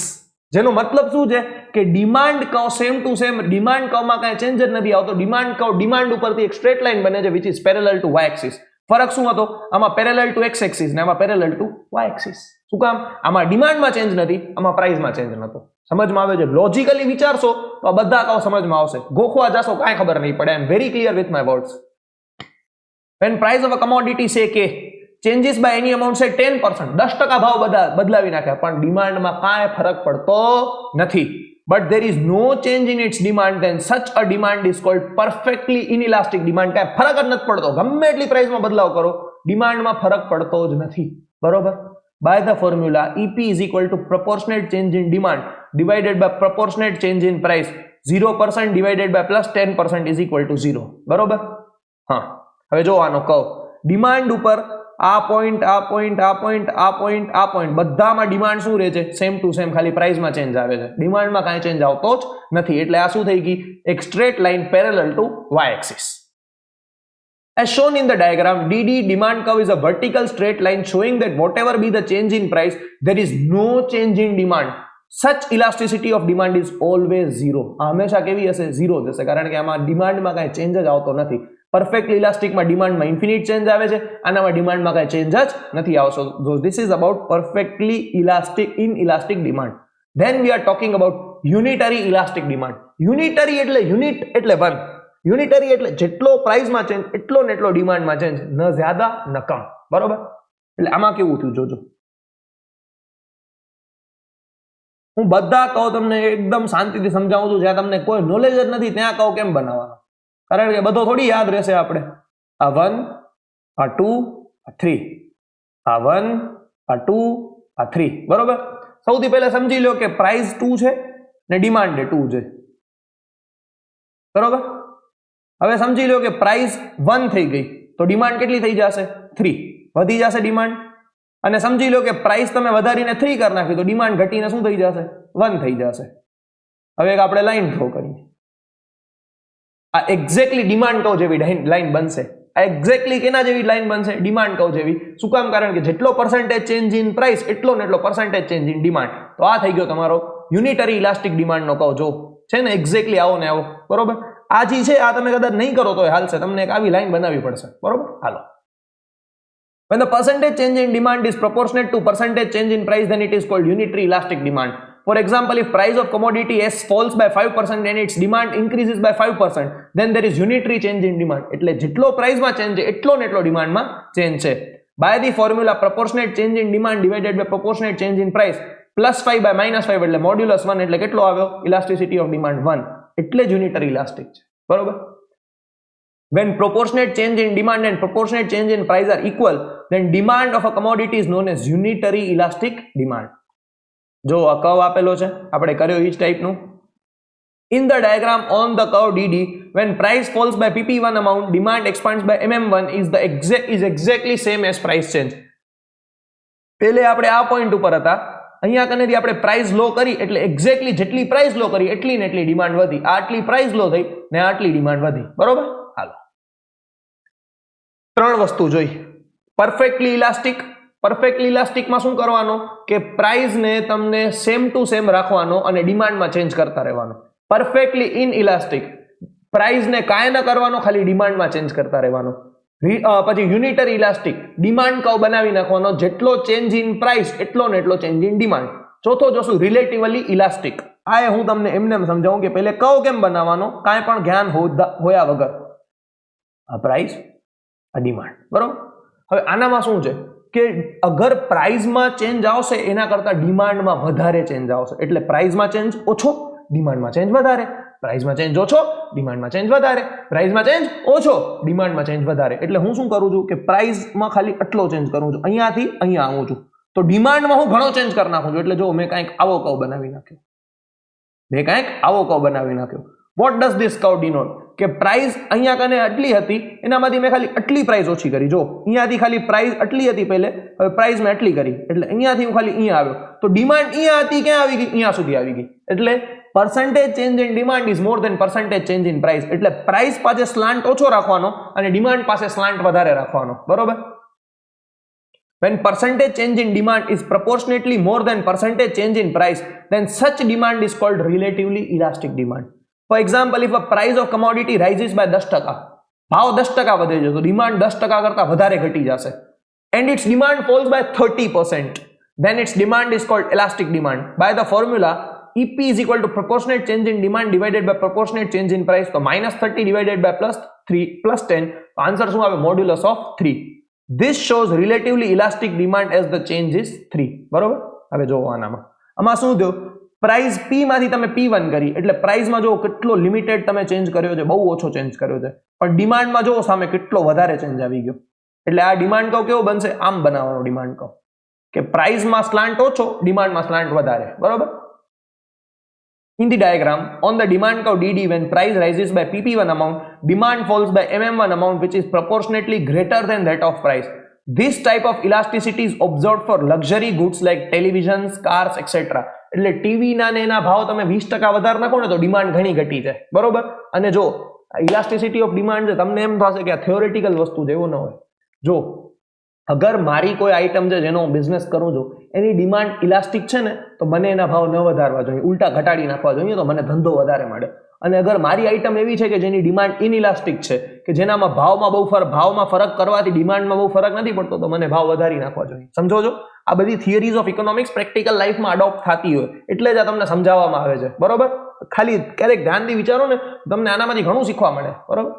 જેનો મતલબ શું છે કે demand curve same to same, demand કર્વમાં કાંઈ ચેન્જ જ નથી આવતો. ડિમાન્ડ કર્વ ડિમાન્ડ ઉપરથી એક સ્ટ્રેટ લાઈન બને છે which is parallel to Y axis. ફરક શું હતો? આમાં પેરેલલ ટુ એક્સ એક્સિસ ને આમાં પેરેલલ ટુ વાય એક્સિસ. શું કામ? આમાં ડિમાન્ડમાં ચેન્જ નથી, આમાં પ્રાઇસમાં ચેન્જ નતો. સમજમાં આવે છે? લોજિકલી વિચારશો તો આ બધા કર્વ સમજમાં આવશે. ગોખવા જશો કાંઈ ખબર નહીં પડે. I am very clear with my words. When price of a commodity say કે changes by any amount say 10%, 10% ભાવ બદલાવી નાખે, પણ ડિમાન્ડમાં કાંઈ ફરક પડતો નથી. But there is no change in its demand, then such a demand is called perfectly inelastic demand. કાંઈ ફરક જ નથી પડતો, ગમે એટલી પ્રાઇસમાં બદલાવ કરો, ડિમાન્ડમાં ફરક પડતો જ નથી. બરોબર? By the formula EP is equal to proportionate change in demand divided by proportionate change in price. 0% divided by plus 10% is equal to 0. બરોબર? હા, હવે જો આનો કર્વ ડિમાન્ડ ઉપર આ પોઈન્ટ આ પોઈન્ટ આ પોઈન્ટ આ પોઈન્ટ આ પોઈન્ટ બધામાં ડિમાન્ડ શું રહે છે? સેમ ટુ સેમ, ખાલી પ્રાઇસમાં ચેન્જ આવે છે. ડિમાન્ડમાં કાંઈ ચેન્જ આવતો જ નથી. એટલે આ શું થઈ ગઈ? એક straight line parallel to Y axis. As shown in the diagram, DD demand curve is a vertical straight line showing that whatever be the change in price, there is no change in demand. Such elasticity of demand is always zero. હંમેશા કેવી હશે? Zero જ હશે, કારણ કે આમાં ડિમાન્ડમાં કાંઈ change જ આવતો નથી. પરફેક્ટ ઇલાસ્ટિકમાં ડિમાન્ડમાં ઇન્ફિનિટ ચેન્જ આવે છે, આનામાં ડિમાન્ડમાં કાંઈ ચેન્જ જ નથી આવતો. This is about perfectly elastic inelastic demand. Then we are talking about unitary elastic demand. Unitary એટલે યુનિટ એટલે વન. યુનિટરી એટલે જેટલો પ્રાઇસમાં ચેન્જ એટલો ને એટલો ડિમાન્ડમાં ચેન્જ, ન જ્યાદા ન કમ. બરોબર? એટલે આમાં કેવું થયું જોજો. હું બધા કહું તમને એકદમ શાંતિથી સમજાવું છું. જ્યાં તમને કોઈ નોલેજ જ નથી ત્યાં કહું કેમ બનાવવાનો? કારણ કે બધો થોડી યાદ રહેશે આપણે. આ 1, આ 2, આ 3, આ 1, આ 2, આ 3. બરોબર? સૌથી પહેલા સમજી લો કે પ્રાઇસ 2 છે ને ડિમાન્ડ 2 છે. બરોબર? હવે સમજી લો કે પ્રાઇસ 1 થઈ ગઈ તો ડિમાન્ડ કેટલી થઈ જશે? 3. વધી જશે ડિમાન્ડ. અને સમજી લો કે પ્રાઇસ તમે વધારીને 3 કરી નાખી તો ડિમાન્ડ ઘટીને શું થઈ જશે? 1 થઈ જશે. હવે એક આપણે લાઈન ડ્રો કરીએ. આ એક્ઝેક્ટલી ડિમાન્ડ કર્વ જેવી લાઈન બનશે. આ એક્ઝેક્ટલી કેના જેવી લાઈન બનશે? ડિમાન્ડ કર્વ જેવી. શું કામ? કારણ કે જેટલો પર્સન્ટેજ ચેન્જ ઇન પ્રાઇસ એટલો ને એટલો પર્સન્ટેજ ચેન્જ ઇન ડિમાન્ડ. તો આ થઈ ગયો તમારો યુનિટરી ઇલાસ્ટિક ડિમાન્ડનો કર્વ. જો છે ને એક્ઝેક્ટલી આવો ને આવો. બરોબર? આ જે છે આ તમે કદાચ નહીં કરો તો હાલશે, તમને એક આવી લાઈન બનાવવી પડશે. બરોબર? હાલો. When the percentage change in demand is proportionate to percentage change in price, then it is called unitary elastic demand. For example, if price of commodity S falls by 5% and its demand increases by 5%, then there is unitary change in demand. એટલે જેટલો પ્રાઇસમાં change છે એટલો ને એટલો ડિમાન્ડમાં change છે. By the formula proportionate change in demand divided by proportionate change in price +5 by -5 એટલે modulus 1 એટલે કેટલો આવ્યો? Elasticity of demand 1. એટલે જ યુનિટરી ઇલાસ્ટિક છે. બરોબર? When proportionate change in demand and proportionate change in price are equal, then demand of a commodity is known as unitary elastic demand. જો આ કર્વ આપેલો છે, આપણે કર્યો ઈ જ ટાઈપનું. In the diagram on the curve DD, when price falls by PP1 amount, demand expands by MM1 is exactly same as price change. પહેલે આપણે આ પોઈન્ટ ઉપર હતા, અહીંયા કનેથી આપણે પ્રાઇસ લો કરી એટલે એક્ઝેક્ટલી જેટલી પ્રાઇસ લો કરી એટલી ને એટલી ડિમાન્ડ વધી. આટલી પ્રાઇસ લો થઈ ને આટલી ડિમાન્ડ વધી. બરોબર? હાલો. 3 વસ્તુ જોઈ. Perfectly elastic. પરફેક્ટલી ઇલાસ્ટિકમાં શું કરવાનું કે પ્રાઇસને તમને સેમ ટુ સેમ રાખવાનો અને ડિમાન્ડમાં ચેન્જ કરતા રહેવાનો. પરફેક્ટલી ઇનઇલાસ્ટિક, પ્રાઇસને કાંઈ ન કરવાનો, ખાલી ડિમાન્ડમાં ચેન્જ કરતા રહેવાનો. પછી યુનિટરી ઇલાસ્ટિક, ડિમાન્ડ કર્વ બનાવી નાખવાનો, જેટલો ચેન્જ ઇન પ્રાઇસ એટલો ને એટલો ચેન્જ ઇન ડિમાન્ડ. ચોથો જોશું રિલેટિવલી ઇલાસ્ટિક. આ હું તમને એમને સમજાવું કે પહેલે કર્વ કેમ બનાવવાનો, કાંઈ પણ જ્ઞાન હોયા વગર. આ પ્રાઇસ, આ ડિમાન્ડ. બરોબર? હવે આનામાં શું છે કે અગર પ્રાઇસમાં ચેન્જ આવશે એના કરતા ડિમાન્ડમાં વધારે ચેન્જ આવશે. એટલે પ્રાઇસમાં ચેન્જ ઓછો, ડિમાન્ડમાં ચેન્જ વધારે. પ્રાઇસમાં ચેન્જ ઓછો, ડિમાન્ડમાં ચેન્જ વધારે. પ્રાઇસમાં ચેન્જ ઓછો, ડિમાન્ડમાં ચેન્જ વધારે. એટલે હું શું કરું છું કે પ્રાઇસમાં ખાલી આટલો ચેન્જ કરું છું, અહીંયાથી અહીંયા આવું છું. તો ડિમાન્ડમાં હું ઘણો ચેન્જ કરી નાખું છું. એટલે જો મેં કાંઈક આવો કર્વ બનાવી નાખ્યો. What does this curve denote? કે પ્રાઇસ અહીંયા કને આટલી હતી, એનામાંથી મેં ખાલી આટલી પ્રાઇસ ઓછી કરી. જો અહીંયાથી ખાલી પ્રાઇસ આટલી હતી પહેલે, હવે પ્રાઇસ મેં આટલી કરી, એટલે અહીંયાથી હું ખાલી અહીંયા આવ્યો, તો ડિમાન્ડ અહીંયા હતી, ક્યાં આવી ગઈ? અહીંયા સુધી આવી ગઈ. એટલે percentage change in demand is more than percentage change in price. એટલે પ્રાઇસ પાસે સ્લાન્ટ ઓછો રાખવાનો અને ડિમાન્ડ પાસે સ્લાન્ટ વધારે રાખવાનો. બરોબર? When percentage change in demand is proportionately more than percentage change in price, then such demand is called relatively elastic demand. For example, if a price of commodity rises by 10%, ભાવ 10% વધે છે, તો demand 10% કરતા વધારે ઘટી જશે. And its demand falls by 30%, then its demand is called elastic demand. By the formula EP is equal to proportionate change in demand divided by proportionate change in price. તો -30 divided by +10, answer શું આવે? Modulus of 3. This shows relatively elastic demand as the change is 3. બરોબર? હવે જોવો આમાં શું થયું? Price P માંથી તમે P1 કરી, એટલે પ્રાઇસમાં જો કેટલો લિમિટેડ તમે ચેન્જ કર્યો છે, બહુ ઓછો ચેન્જ કર્યો છે, પણ ડિમાન્ડમાં જો સામે કેટલો વધારે ચેન્જ આવી ગયો. એટલે આ ડિમાન્ડ કર્વ કેવો બનશે? આમ બનાવવાનો ડિમાન્ડ કર્વ, કે પ્રાઇસમાં સ્લાન્ટ ઓછો, ડિમાન્ડમાં સ્લાન્ટ વધારે. બરોબર? In the diagram, on the demand curve DD, when price rises by PP1 amount, demand falls by MM1 amount, which is proportionately greater than that of price. This type of elasticity is observed for luxury goods like televisions, cars, etc. એટલે TV ના ને એના ભાવ તમે 20% વધારે નાખો ને તો ડિમાન્ડ ઘણી ઘટી જાય. બરોબર? અને જો ઇલાસ્ટિસિટી ઓફ ડિમાન્ડ છે, તમને એમ થશે કે આ થિયોરેટિકલ વસ્તુ છે, એવું ન હોય. જો અગર મારી કોઈ આઈટમ છે જેનો હું બિઝનેસ કરું છું, એની ડિમાન્ડ ઇલાસ્ટિક છે ને, તો મને એના ભાવ ન વધારવા જોઈએ, ઉલટા ઘટાડી નાખવા જોઈએ, તો મને ધંધો વધારે મળે. અને અગર મારી આઈટમ એવી છે કે જેની ડિમાન્ડ ઇનઇલાસ્ટિક છે, કે જેનામાં ભાવમાં ફરક કરવાથી ડિમાન્ડમાં બહુ ફરક નથી પડતો, તો મને ભાવ વધારી નાખવા જોઈએ. સમજો છો? આ બધી થિયરીઝ ઓફ ઇકોનોમિક્સ પ્રેક્ટિકલ લાઈફમાં અડોપ્ટ થતી હોય, એટલે જ આ તમને સમજાવવામાં આવે છે. બરોબર? ખાલી ક્યારેક ધ્યાનથી વિચારો ને, તમને આનામાંથી ઘણું શીખવા મળે. બરોબર?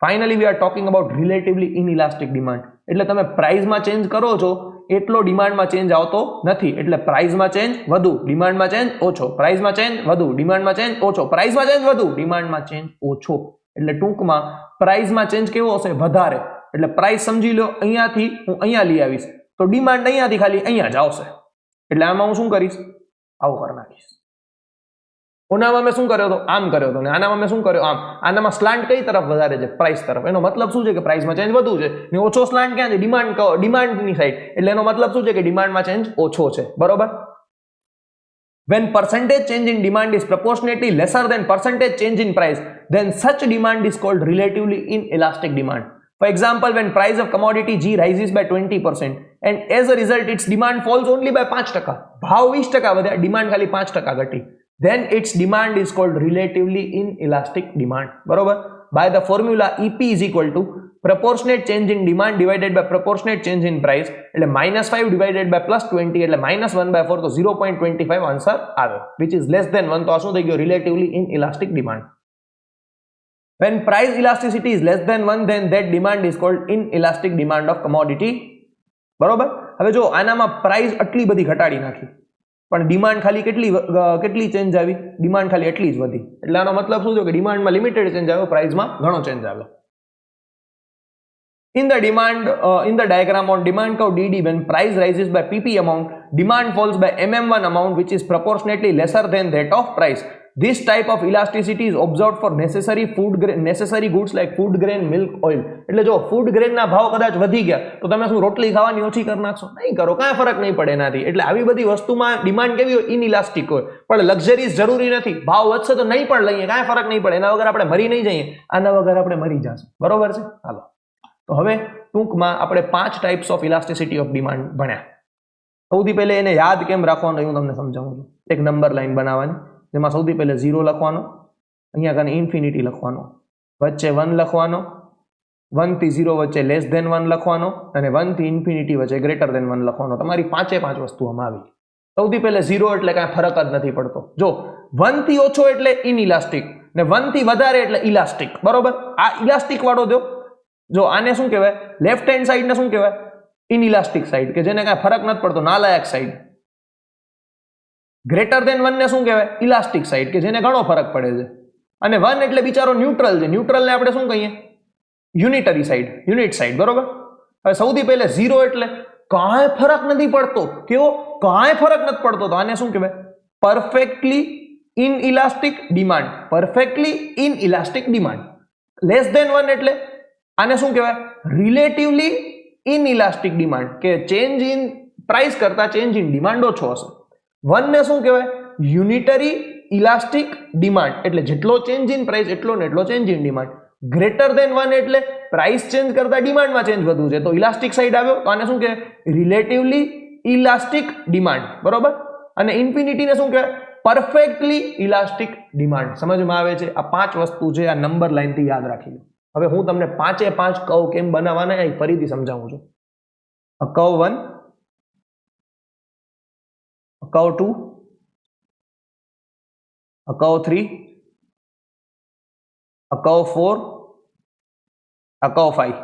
Finally we are talking about relatively inelastic demand. એટલે તમે પ્રાઇસમાં ચેન્જ કરો છો એટલો ડિમાન્ડમાં ચેન્જ આવતો નથી. એટલે પ્રાઇસમાં ચેન્જ વધુ, ડિમાન્ડમાં ચેન્જ ઓછો, પ્રાઇસમાં ચેન્જ વધુ, ડિમાન્ડમાં ચેન્જ ઓછો, પ્રાઇસમાં ચેન્જ વધુ, ડિમાન્ડમાં ચેન્જ ઓછો. એટલે ટૂંકમાં પ્રાઇસમાં ચેન્જ કેવો હશે? વધારે. એટલે પ્રાઇસ સમજી લો અહીંયાથી હું અહીંયા લઈ આવીશ, તો ડિમાન્ડ અહીંયાથી ખાલી અહીંયા જ આવશે. એટલે આમાં હું શું કરીશ? આવું કરી નાખીશ. ઓનામાં મેં શું કર્યો હતો? આમ કર્યો હતો. ને આનામાં મેં શું કર્યો? આમ. આનામાં સ્લાન્ટ કઈ તરફ વધારે છે? પ્રાઇસ તરફ. એનો મતલબ શું છે? કે પ્રાઇસમાં ચેન્જ વધુ છે. ને ઓછો સ્લાન્ટ ક્યાં છે? ડિમાન્ડની સાઈડ. એટલે એનો મતલબ શું છે? કે ડિમાન્ડમાં ચેન્જ ઓછો છે. બરોબર? When percentage change in demand is proportionately lesser than percentage change in price, then such demand is called relatively inelastic demand. For example, when price of commodity G rises by 20% and as a result its demand falls only by 5%, ભાવ 20% વધ્યા, demand ખાલી 5% ઘટી, then its demand is called relatively inelastic demand. બરોબર? By the formula EP is equal to proportionate change in demand divided by proportionate change in price. એટલે -5 divided by +20 એટલે -1/4, તો 0.25 answer આવે, which is less than 1. તો આ શું થઈ ગયો? relatively inelastic demand. When price elasticity is less than 1, then that demand is called inelastic demand of commodity. બરોબર? હવે જો આનામાં પ્રાઇસ આટલી બધી ઘટાડી નાખી, પણ ડિમાન્ડ ખાલી કેટલી ચેન્જ આવી? ડિમાન્ડ ખાલી એટલી જ વધી. એટલે આનો મતલબ શું થયો? કે ડિમાન્ડમાં લિમિટેડ ચેન્જ આવ્યો, પ્રાઇસમાં ઘણો ચેન્જ આવ્યો. In the diagram on demand curve DD, when price rises by PP amount, demand falls by MM1 amount, which is proportionately lesser than that of price. This type of elasticity is observed for necessary goods like food grain, milk, oil. એટલે જો food ગ્રેનના ભાવ કદાચ વધી ગયા, તો તમે શું રોટલી ખાવાની ઓછી કરી નાખશો? નહીં કરો, કાંઈ ફરક નહીં પડે એનાથી. એટલે આવી બધી વસ્તુમાં ડિમાન્ડ કેવી હોય? ઇનઇલાસ્ટિક હોય. પણ લક્ઝરીઝ જરૂરી નથી. ભાવ વધશે તો નહીં પણ લઈએ, કાંઈ ફરક નહીં પડે. એના વગર આપણે મરી નહીં જઈએ, આના વગર આપણે મરી જશું. બરોબર છે? હાલો, તો હવે ટૂંકમાં આપણે 5 types of elasticity of demand ભણ્યા. સૌથી પહેલે એને યાદ કેમ રાખવાનું હું તમને સમજાવું છું. એક નંબર લાઈન બનાવવાની, જેમાં સૌથી પહેલે 0 લખવાનો, અહીંયા કાને ઇન્ફિનિટી લખવાનો, વચ્ચે 1 લખવાનો, 1 થી 0 વચ્ચે લેસ ધેન 1 લખવાનો, અને 1 થી ઇન્ફિનિટી વચ્ચે ગ્રેટર ધેન 1 લખવાનો. તમારી 5 વસ્તુ આમાં આવી. સૌથી પહેલે 0 એટલે કાંઈ ફરક જ નથી પડતો. જો 1 થી ઓછો એટલે ઇનઇલાસ્ટિક, ને 1 થી વધારે એટલે ઇલાસ્ટિક. બરોબર? આ ઇલાસ્ટિક વાળો દો. જો આને શું કહેવાય? લેફ્ટ હેન્ડ સાઈડને શું કહેવાય? ઇનઇલાસ્ટિક સાઈડ, કે જેને કાંઈ ફરક નથી પડતો, નાલાયક સાઈડ. ગ્રેટર ધેન 1 ને શું કહેવાય? ઇલાસ્ટિક સાઈડ, કે જેને ઘણો ફરક પડે છે. અને 1 એટલે બિચારો ન્યુટ્રલ છે. ન્યુટ્રલને આપણે શું કહીએ? Unitary side, unit side. બરોબર? હવે સૌથી પહેલે 0 એટલે કાંઈ ફરક નથી પડતો. કેવો? કાંઈ ફરક નથી પડતો, તો આને શું કહેવાય? Perfectly inelastic demand, perfectly inelastic demand. Less than 1 એટલે આને શું કહેવાય? રિલેટિવલી ઇનઇલાસ્ટિક ડિમાન્ડ, કે ચેન્જ ઇન પ્રાઇસ કરતા ચેન્જ ઇન ડિમાન્ડ ઓછો હશે. 1 ને શું કહેવાય? યુનિટરી ઇલાસ્ટિક ડિમાન્ડ, એટલે જેટલો ચેન્જ ઇન પ્રાઇસ એટલો ને એટલો change in demand. Greater than 1 એટલે પ્રાઇસ ચેન્જ કરતા ડિમાન્ડમાં ચેન્જ વધુ છે, તો ઇલાસ્ટિક સાઈડ આવ્યો, તો આને શું કહેવાય? રિલેટિવલી ઇલાસ્ટિક ડિમાન્ડ, બરોબર. અને ઇન્ફિનિટીને શું કહેવાય? Perfectly elastic demand. સમજમાં આવે છે? આ 5 વસ્તુ છે, આ નંબર લાઈનથી યાદ રાખી લો. હવે હું તમને 5 કર્વ કેમ બનાવવાના એ ફરીથી સમજાવું છું. Curve 1, curve 2, curve 3, curve 4, curve 5.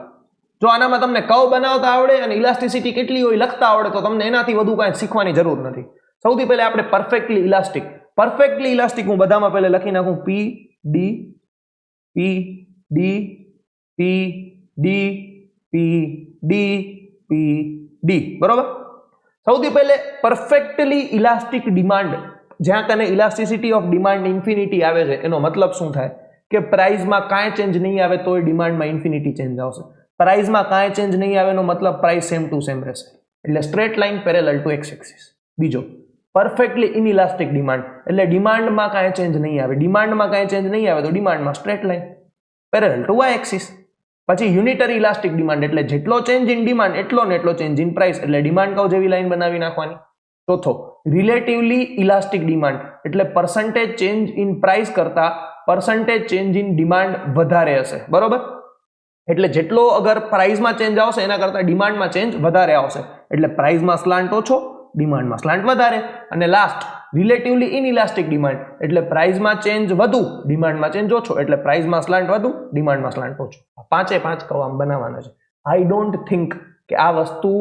જો આનામાં તમને કર્વ બનાવતા આવડે અને ઇલાસ્ટિસિટી કેટલી હોય લખતા આવડે તો તમને એનાથી વધુ કાંઈ શીખવાની જરૂર નથી. સૌથી પહેલા આપણે પરફેક્ટલી ઇલાસ્ટિક. પરફેક્ટલી ઇલાસ્ટિક હું બધામાં પહેલા લખી નાખું P D P D P D P D P D, બરોબર. સૌથી પહેલે પરફેક્ટલી ઇલાસ્ટિક ડિમાન્ડ, જ્યાં કને ઇલાસ્ટિસિટી ઓફ ડિમાન્ડ ઇન્ફિનિટી આવે છે, એનો મતલબ શું થાય? કે પ્રાઇસમાં કાંઈ ચેન્જ નહીં આવે તોય ડિમાન્ડમાં ઇન્ફિનિટી ચેન્જ આવશે. પ્રાઇસમાં કાંઈ ચેન્જ નહીં આવે એનો મતલબ પ્રાઇસ સેમ ટુ સેમ રહેશે, એટલે straight line parallel to x axis. બીજો પરફેક્ટલી ઇનઇલાસ્ટિક ડિમાન્ડ, એટલે ડિમાન્ડમાં કાંઈ ચેન્જ નહીં આવે. ડિમાન્ડમાં કાંઈ ચેન્જ નહીં આવે તો ડિમાન્ડમાં straight line parallel to Y axis. પછી યુનિટરી ઇલાસ્ટિક ડિમાન્ડ, એટલે જેટલો ચેન્જ ઇન ડિમાન્ડ એટલો ને એટલો ચેન્જ ઇન પ્રાઇસ, એટલે ડિમાન્ડ કર્વ જેવી લાઈન બનાવી નાખવાની. ચોથો રિલેટિવલી ઇલાસ્ટિક ડિમાન્ડ, એટલે પર્સન્ટેજ ચેન્જ ઇન પ્રાઇસ કરતા પર્સન્ટેજ ચેન્જ ઇન ડિમાન્ડ વધારે હશે, બરોબર. એટલે જેટલો અગર પ્રાઇસમાં ચેન્જ આવશે એના કરતા ડિમાન્ડમાં ચેન્જ વધારે આવશે, એટલે પ્રાઇસમાં સ્લાન્ટ ઓછો, ડિમાન્ડમાં સ્લાન્ટ વધારે. અને લાસ્ટ રિલેટિવલી ઇનઇલાસ્ટિક ડિમાન્ડ, એટલે પ્રાઇસમાં ચેન્જ વધુ, ડિમાન્ડમાં ચેન્જ ઓછો, એટલે પ્રાઇસમાં સ્લાન્ટ વધુ, ડિમાન્ડમાં સ્લાન્ટ ઓછો. 5 કર્વ આમ બનાવવાના છે. આઈ ડોન્ટ થિંક કે આ વસ્તુ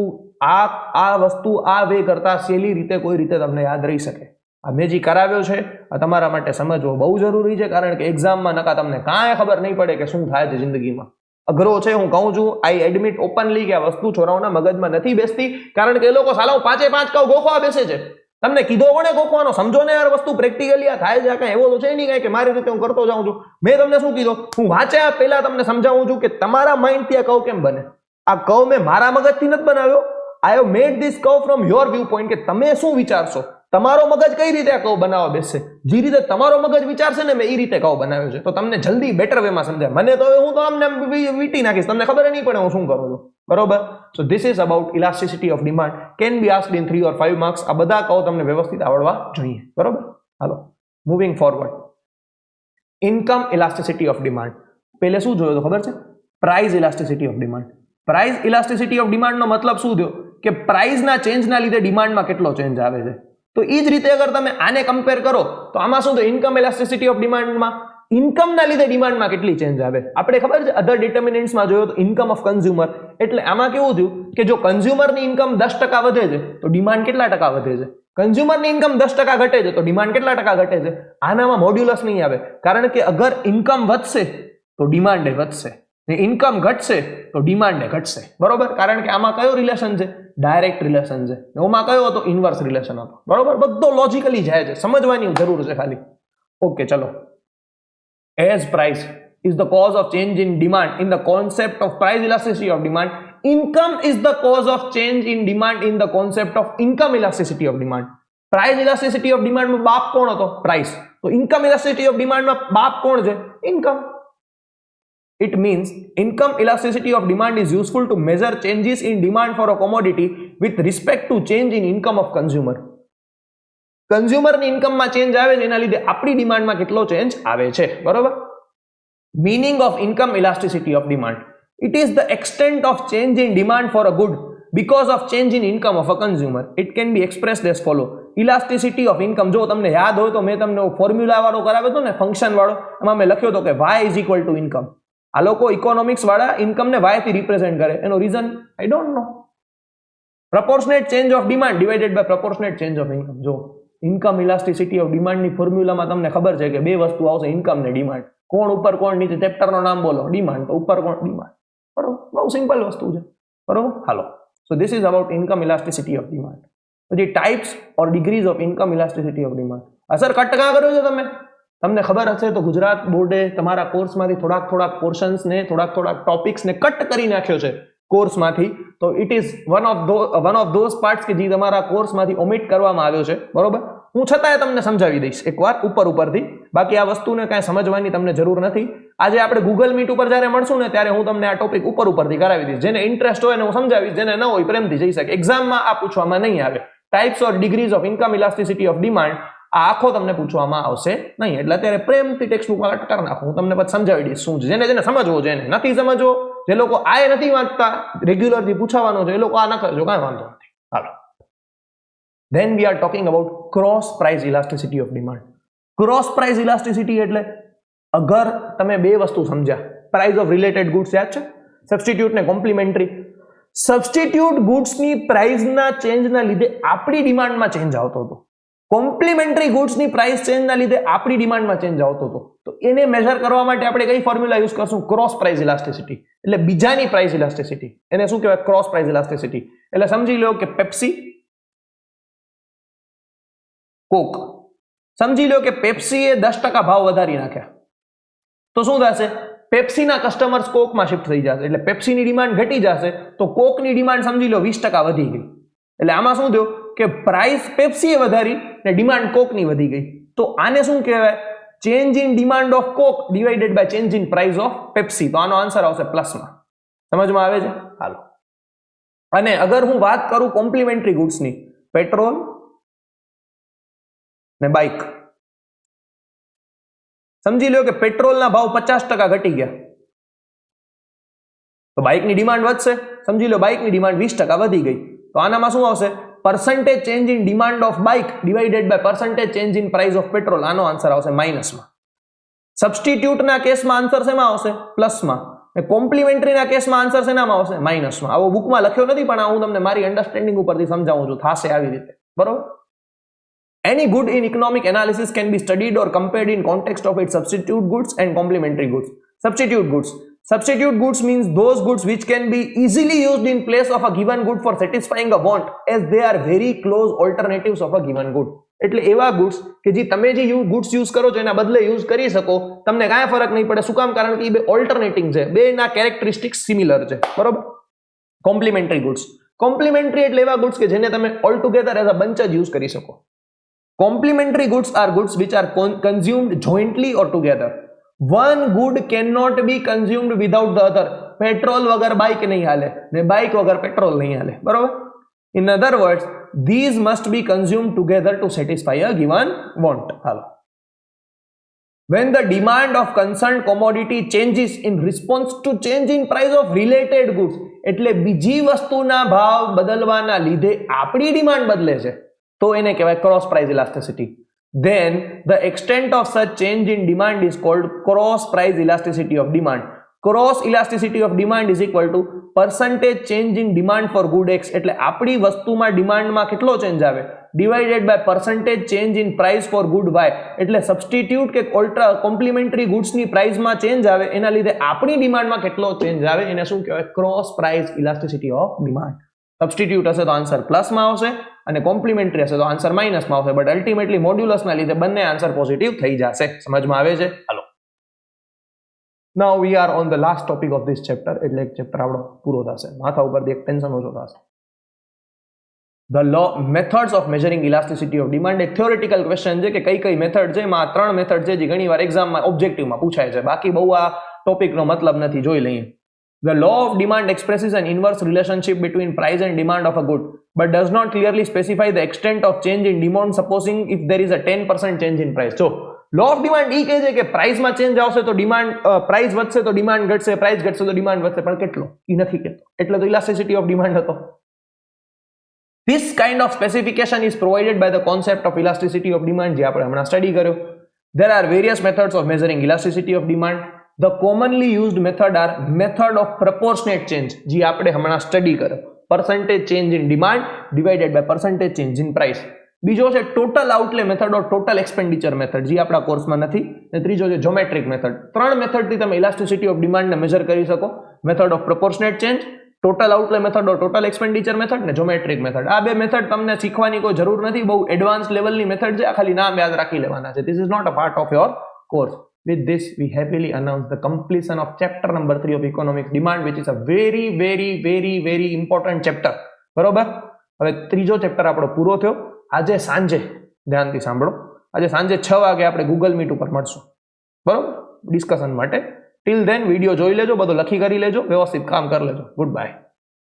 આ વે કરતા સહેલી રીતે કોઈ રીતે તમને યાદ રહી શકે. આ મેં જે કરાવ્યો છે આ તમારા માટે સમજવો બહુ જરૂરી છે, કારણ કે એક્ઝામમાં નકા તમને કાંઈ ખબર નહીં પડે કે શું થાય છે જિંદગીમાં. અઘરો છે, હું કહું છું, આઈ એડમિટ ઓપનલી કે આ વસ્તુ છોરાઓના મગજમાં નથી બેસતી, કારણ કે એ લોકો સાલાઓ 5 કર્વ ગોખવા બેસે છે. તમને કીધો કોણે ગોખવાનો? સમજો ને યાર, વસ્તુ પ્રેક્ટિકલી આ થાય છે. કાંઈ એવો તો છે નહીં કાંઈ કે મારી રીતે હું કરતો જાઉં છું. મેં તમને શું કીધું? હું વાંચ્યા પહેલા તમને સમજાવું છું કે તમારા માઇન્ડથી આ કર્વ કેમ બને. આ કર્વ મેં મારા મગજથી નથી બનાવ્યો. I have made this curve from your view point, કે તમે શું વિચારશો, તમારો મગજ કઈ રીતે આ કર્વ બનાવવા બેસશે. જે રીતે તમારો મગજ વિચારશે ને મેં એ રીતે કર્વ બનાવ્યો છે, તો તમને જલ્દી બેટર વેમાં સમજાય. મને તો હવે હું તો આમને વીટી નાખીશ, તમને ખબર નહીં પડે હું શું કરું છું, બરોબર. So this is about elasticity of demand, can be asked in 3 or 5 marks. આ બધા કર્વ તમને વ્યવસ્થિત આવડવા જોઈએ, બરોબર. હાલો moving forward. Income elasticity of demand. પહેલે શું જોયું ખબર છે? Price elasticity of demand. Price elasticity of ડિમાન્ડનો મતલબ શું થયો? કે પ્રાઇસના ચેન્જના લીધે ડિમાન્ડમાં કેટલો ચેન્જ આવે છે. તો એ જ રીતે અગર તમે આને કમ્પેર કરો તો આમાં શું થયું? ઇન્કમ ઇલાસ્ટિસિટી ઓફ ડિમાન્ડમાં ઇન્કમના લીધે ડિમાન્ડમાં કેટલી ચેન્જ આવે. આપણે ખબર છે અધર ડિટર્મિનન્ટ્સમાં જોયો તો ઇન્કમ ઓફ કન્ઝ્યુમર, એટલે આમાં કેવું થયું કે જો કન્ઝ્યુમરની ઇન્કમ 10% વધે છે તો ડિમાન્ડ કેટલા ટકા વધે છે? કન્ઝ્યુમરની ઇન્કમ 10% ઘટે છે તો ડિમાન્ડ કેટલા ટકા ઘટે છે? આનામાં મોડ્યુલસ નહીં આવે, કારણ કે અગર ઇન્કમ વધશે તો ડિમાન્ડ વધશે, ને ઇન્કમ ઘટશે તો ડિમાન્ડ ઘટશે, બરોબર. કારણ કે આમાં કયો રિલેશન છે? ડાયરેક્ટ રિલેશન છે. ઓમાં કયો હતો? ઇન્વર્સ રિલેશન હતો, બરોબર. બધો લોજિકલી જાય છે, સમજવાની જરૂર છે ખાલી. ઓકે, ચલો. As price is the cause of change in demand in the concept of price elasticity of demand, income is the cause of change in demand in the concept of income elasticity of demand. Price elasticity of demand માં બાપ કોણ હતો? Price. તો income elasticity of demand માં બાપ કોણ છે? Income. It means income elasticity of demand is useful to measure changes in demand for a commodity with respect to change in income of consumer. કન્ઝ્યુમરની ઇન્કમમાં ચેન્જ આવે છે એના લીધે આપણી ડિમાન્ડમાં કેટલો ચેન્જ આવે છે, બરોબર. Meaning of income elasticity of demand. It is the extent of change in demand for a good because of change in income of a consumer. It can be expressed as follow. Elasticity of income, જો તમને યાદ હોય તો મેં તમને formula વાળો કરાવ્યો હતો ને, ફંક્શન વાળો, એમાં મેં લખ્યો હતો કે y is equal to income. આ લોકો ઇકોનોમિક્સ વાળા ઇન્કમને y થી રિપ્રેઝેન્ટ કરે. એનો reason I don't know. proportionate change of demand divided by proportionate change of income. જો ઇન્કમ ઇલાસ્ટિસિટી ઓફ ડિમાન્ડની ફોર્મ્યુલામાં તમને ખબર છે કે બે વસ્તુ આવશે, ઇન્કમ ને ડિમાન્ડ. કોણ ઉપર કોણ નીચે? ચેપ્ટરનું નામ બોલો. ડિમાન્ડ તો ઉપર, કોણ? ડિમાન્ડ, બરોબર. બહુ સિમ્પલ વસ્તુ છે, બરોબર. હાલો, so this is about income elasticity of demand. પછી types or degrees of income elasticity of demand. Sir cut ક્યાં કર્યો છે તમે? તમને ખબર હશે તો ગુજરાત બોર્ડે તમારા કોર્સમાંથી થોડાક પોર્શન્સને થોડાક ટોપિક્સને કટ કરી નાખ્યો છે કોર્સમાંથી. તો it is one of those parts કે જે તમારા કોર્સમાંથી ઓમિટ કરવામાં આવ્યો છે, બરોબર. હું છતાંય તમને સમજાવી દઈશ એકવાર ઉપરથી. બાકી આ વસ્તુને કાંઈ સમજવાની તમને જરૂર નથી. આજે આપણે ગૂગલ મીટ ઉપર જ્યારે મળશું ને ત્યારે હું તમને આ ટોપિક ઉપરથી કરાવી દઈશ. જેને ઇન્ટરેસ્ટ હોય ને હું સમજાવીશ, જેને ન હોય પ્રેમથી જઈ શકે. એક્ઝામમાં આ પૂછવામાં નહીં આવે. Types or degrees of income elasticity of demand આ આખો તમને પૂછવામાં આવશે નહીં. એટલે અત્યારે પ્રેમથી ટેક્સ્ટ બુકમાં કટ કરી નાખો. હું તમને પછી સમજાવી દઈશ શું છે. જેને સમજવો છે, એને નથી સમજવો, જે લોકો આ નથી વાંચતા, રેગ્યુલરથી પૂછવાનો છે, એ લોકો આ ન કરજો, કાંઈ વાંધો નથી. હાલો. Then we are talking about cross price elasticity of demand. Cross price elasticity એટલે અગર તમે બે વસ્તુ સમજ્યા, price of related goods યાદ છે, સબસ્ટિટ્યુટ ને કોમ્પ્લિમેન્ટરી. સબસ્ટિટ્યુટ ગુડ્સની પ્રાઇસના ચેન્જના લીધે આપણી ડિમાન્ડમાં ચેન્જ આવતો હતો. કોમ્પ્લિમેન્ટરી ગુડ્સની પ્રાઇસ ચેન્જના લીધે આપણી ડિમાન્ડમાં ચેન્જ આવતો હતો. તો એને મેઝર કરવા માટે આપણે કઈ ફોર્મ્યુલા યુઝ કરશું? Cross price elasticity. એટલે બીજાની પ્રાઇસ ઇલાસ્ટિસિટી. એને શું કહેવાય? Cross price elasticity. એટલે સમજી લો કે પેપ્સી, કોક. સમજી લો કે પેપ્સીએ 10% ભાવ વધારી નાખ્યા, તો શું થશે? પેપ્સીના કસ્ટમર્સ કોકમાં શિફ્ટ થઈ જશે. એટલે પેપ્સીની ડિમાન્ડ ઘટી જશે, તો કોકની ડિમાન્ડ સમજી લો 20% વધી ગઈ. એટલે આમાં શું થયું કે પ્રાઇસ પેપ્સીએ વધારી ને ડિમાન્ડ કોકની વધી ગઈ. તો આને શું કહેવાય? Change in demand of Coke divided by change in price of Pepsi. તો આનો આન્સર આવશે પ્લસમાં. સમજમાં આવે છે? હાલો. અને અગર હું વાત કરું કોમ્પ્લિમેન્ટરી ગુડ્સની, પેટ્રોલ ને બાઇક. સમજી લો કે પેટ્રોલના ભાવ 50% ઘટી ગયા, તો બાઇકની ડિમાન્ડ વધશે. સમજી લો બાઇકની ડિમાન્ડ 20% વધી ગઈ, તો આનામાં શું આવશે? percentage change in demand of bike divided by percentage change in price of petrol. આનો આન્સર આવશે માઇનસમાં. સબસ્ટિટ્યુટના કેસમાં આન્સર શેમાં આવશે? પ્લસમાં. કોમ્પ્લિમેન્ટરીના કેસમાં આન્સર શેનામાં આવશે? માઇનસમાં. આવો બુકમાં લખ્યો નથી, પણ હું તમને મારી અન્ડરસ્ટેન્ડિંગ ઉપરથી સમજાવું છું, થાશે આવી રીતે, બરોબર. Any good in economic analysis can be studied or compared in context of its substitute goods and complementary goods. Substitute goods. Substitute goods means those goods which can be easily used in place of a given good for satisfying a want, as they are very close alternatives of a given good. એટલે એવા goods કે જે તમે જે goods use કરો છો એના બદલે યુઝ કરી શકો, તમને કાંઈ ફરક નહીં પડે. શું કામ? કારણ કે એ બે ઓલ્ટરનેટિંગ છે, બેના કેરેક્ટરિસ્ટિક્સ સિમિલર છે, બરોબર. Complimentary goods. કોમ્પ્લિમેન્ટરી એટલે એવા ગુડ્સ કે જેને તમે all together as a bunch જ યુઝ કરી શકો. Complementary goods are goods which are consumed jointly or together. One good cannot be consumed without the other. Petrol વગર બાઇક નહીં હાલે ને બાઇક વગર પેટ્રોલ નહીં હાલે, બરોબર. In other words, these must be consumed together to satisfy a given want. Hello. When the demand of concerned commodity changes in response to change in price of related goods, એટલે બીજી વસ્તુના ભાવ બદલવાના લીધે આપણી demand બદલે છે, તો એને કહેવાય cross price elasticity. Then the extent of such change in demand is called cross price elasticity of demand. Cross elasticity of demand is equal to percentage change in demand for good X. એટલે આપણી વસ્તુમાં ડિમાન્ડમાં કેટલો change આવે divided by percentage change in price for good Y. એટલે substitute કે complimentary ગુડ્સની પ્રાઇસમાં change આવે એના લીધે આપણી ડિમાન્ડમાં કેટલો ચેન્જ આવે એને શું કહેવાય? Cross price elasticity of demand. Substitute હશે તો આન્સર પ્લસમાં આવશે અને કોમ્પ્લિમેન્ટરી હશે તો આન્સર માઇનસમાં આવશે, બટ અલ્ટિમેટલી મોડ્યુલસના લીધે બંને આન્સર પોઝિટિવ થઈ જશે. સમજમાં આવે છે? હાલો. Now we are on the last topic of this chapter. એટલે એક ચેપ્ટર આપણો પૂરો થશે, માથા ઉપરથી એક ટેન્શન ઓછો થશે. The methods of measuring elasticity of demand. એક થિયોરિટિકલ ક્વેશ્ચન છે કે કઈ કઈ મેથડ છે. એમાં 3 મેથડ છે જે ઘણીવાર એક્ઝામમાં ઓબ્જેક્ટિવમાં પૂછાય છે. બાકી બહુ આ ટોપિકનો મતલબ નથી, જોઈ લઈએ. The law of demand expresses an inverse relationship between price and demand of a good, but does not clearly specify the extent of change in demand, supposing if there is a 10% change in price. So, law of demand એ કહે છે કે પ્રાઇસમાં change આવશે તો demand, price વધશે તો demand ઘટશે, price ઘટશે તો ડિમાન્ડ વધશે, પણ કેટલો એ નથી કહેતો. એટલે તો ઇલાસ્ટિસિટી ઓફ ડિમાન્ડ હતો. This kind of specification is provided by the concept of elasticity of demand, જે આપણે હમણાં સ્ટડી કર્યો. There are various methods of measuring elasticity of demand. The commonly used method are method of proportionate change, જે આપણે હમણાં study કર્યો. percentage change in demand divided by percentage change in price. બીજો છે ટોટલ આઉટલે મેથડ ઓર total expenditure method, જે આપણા કોર્સમાં નથી. અને ત્રીજો છે જ્યોમેટ્રિક મેથડ. 3 મેથડથી તમે ઇલાસ્ટિસિટી ઓફ ડિમાન્ડને મેજર કરી શકો. Method of proportionate change, total outlay method total expenditure method ને જ્યોમેટ્રિક મેથડ. આ બે મેથડ તમને શીખવાની કોઈ જરૂર નથી, બહુ એડવાન્સ લેવલની મેથડ છે, આ ખાલી નામ યાદ રાખી લેવાના છે. This is not a part of your course. With this, we happily announce the completion of chapter number 3 of economics demand, which is a very, very, very, very important chapter. બરોબર? હવે ત્રીજો ચેપ્ટર આપણો પૂરો થયો. આજે સાંજે ધ્યાનથી સાંભળો, આજે સાંજે 6 વાગે આપણે ગૂગલ મીટ ઉપર મળશું, બરોબર, ડિસ્કશન માટે. ટિલ ધેન વિડીયો જોઈ લેજો, બધો લખી કરી લેજો, વ્યવસ્થિત કામ કરી લેજો. Good bye.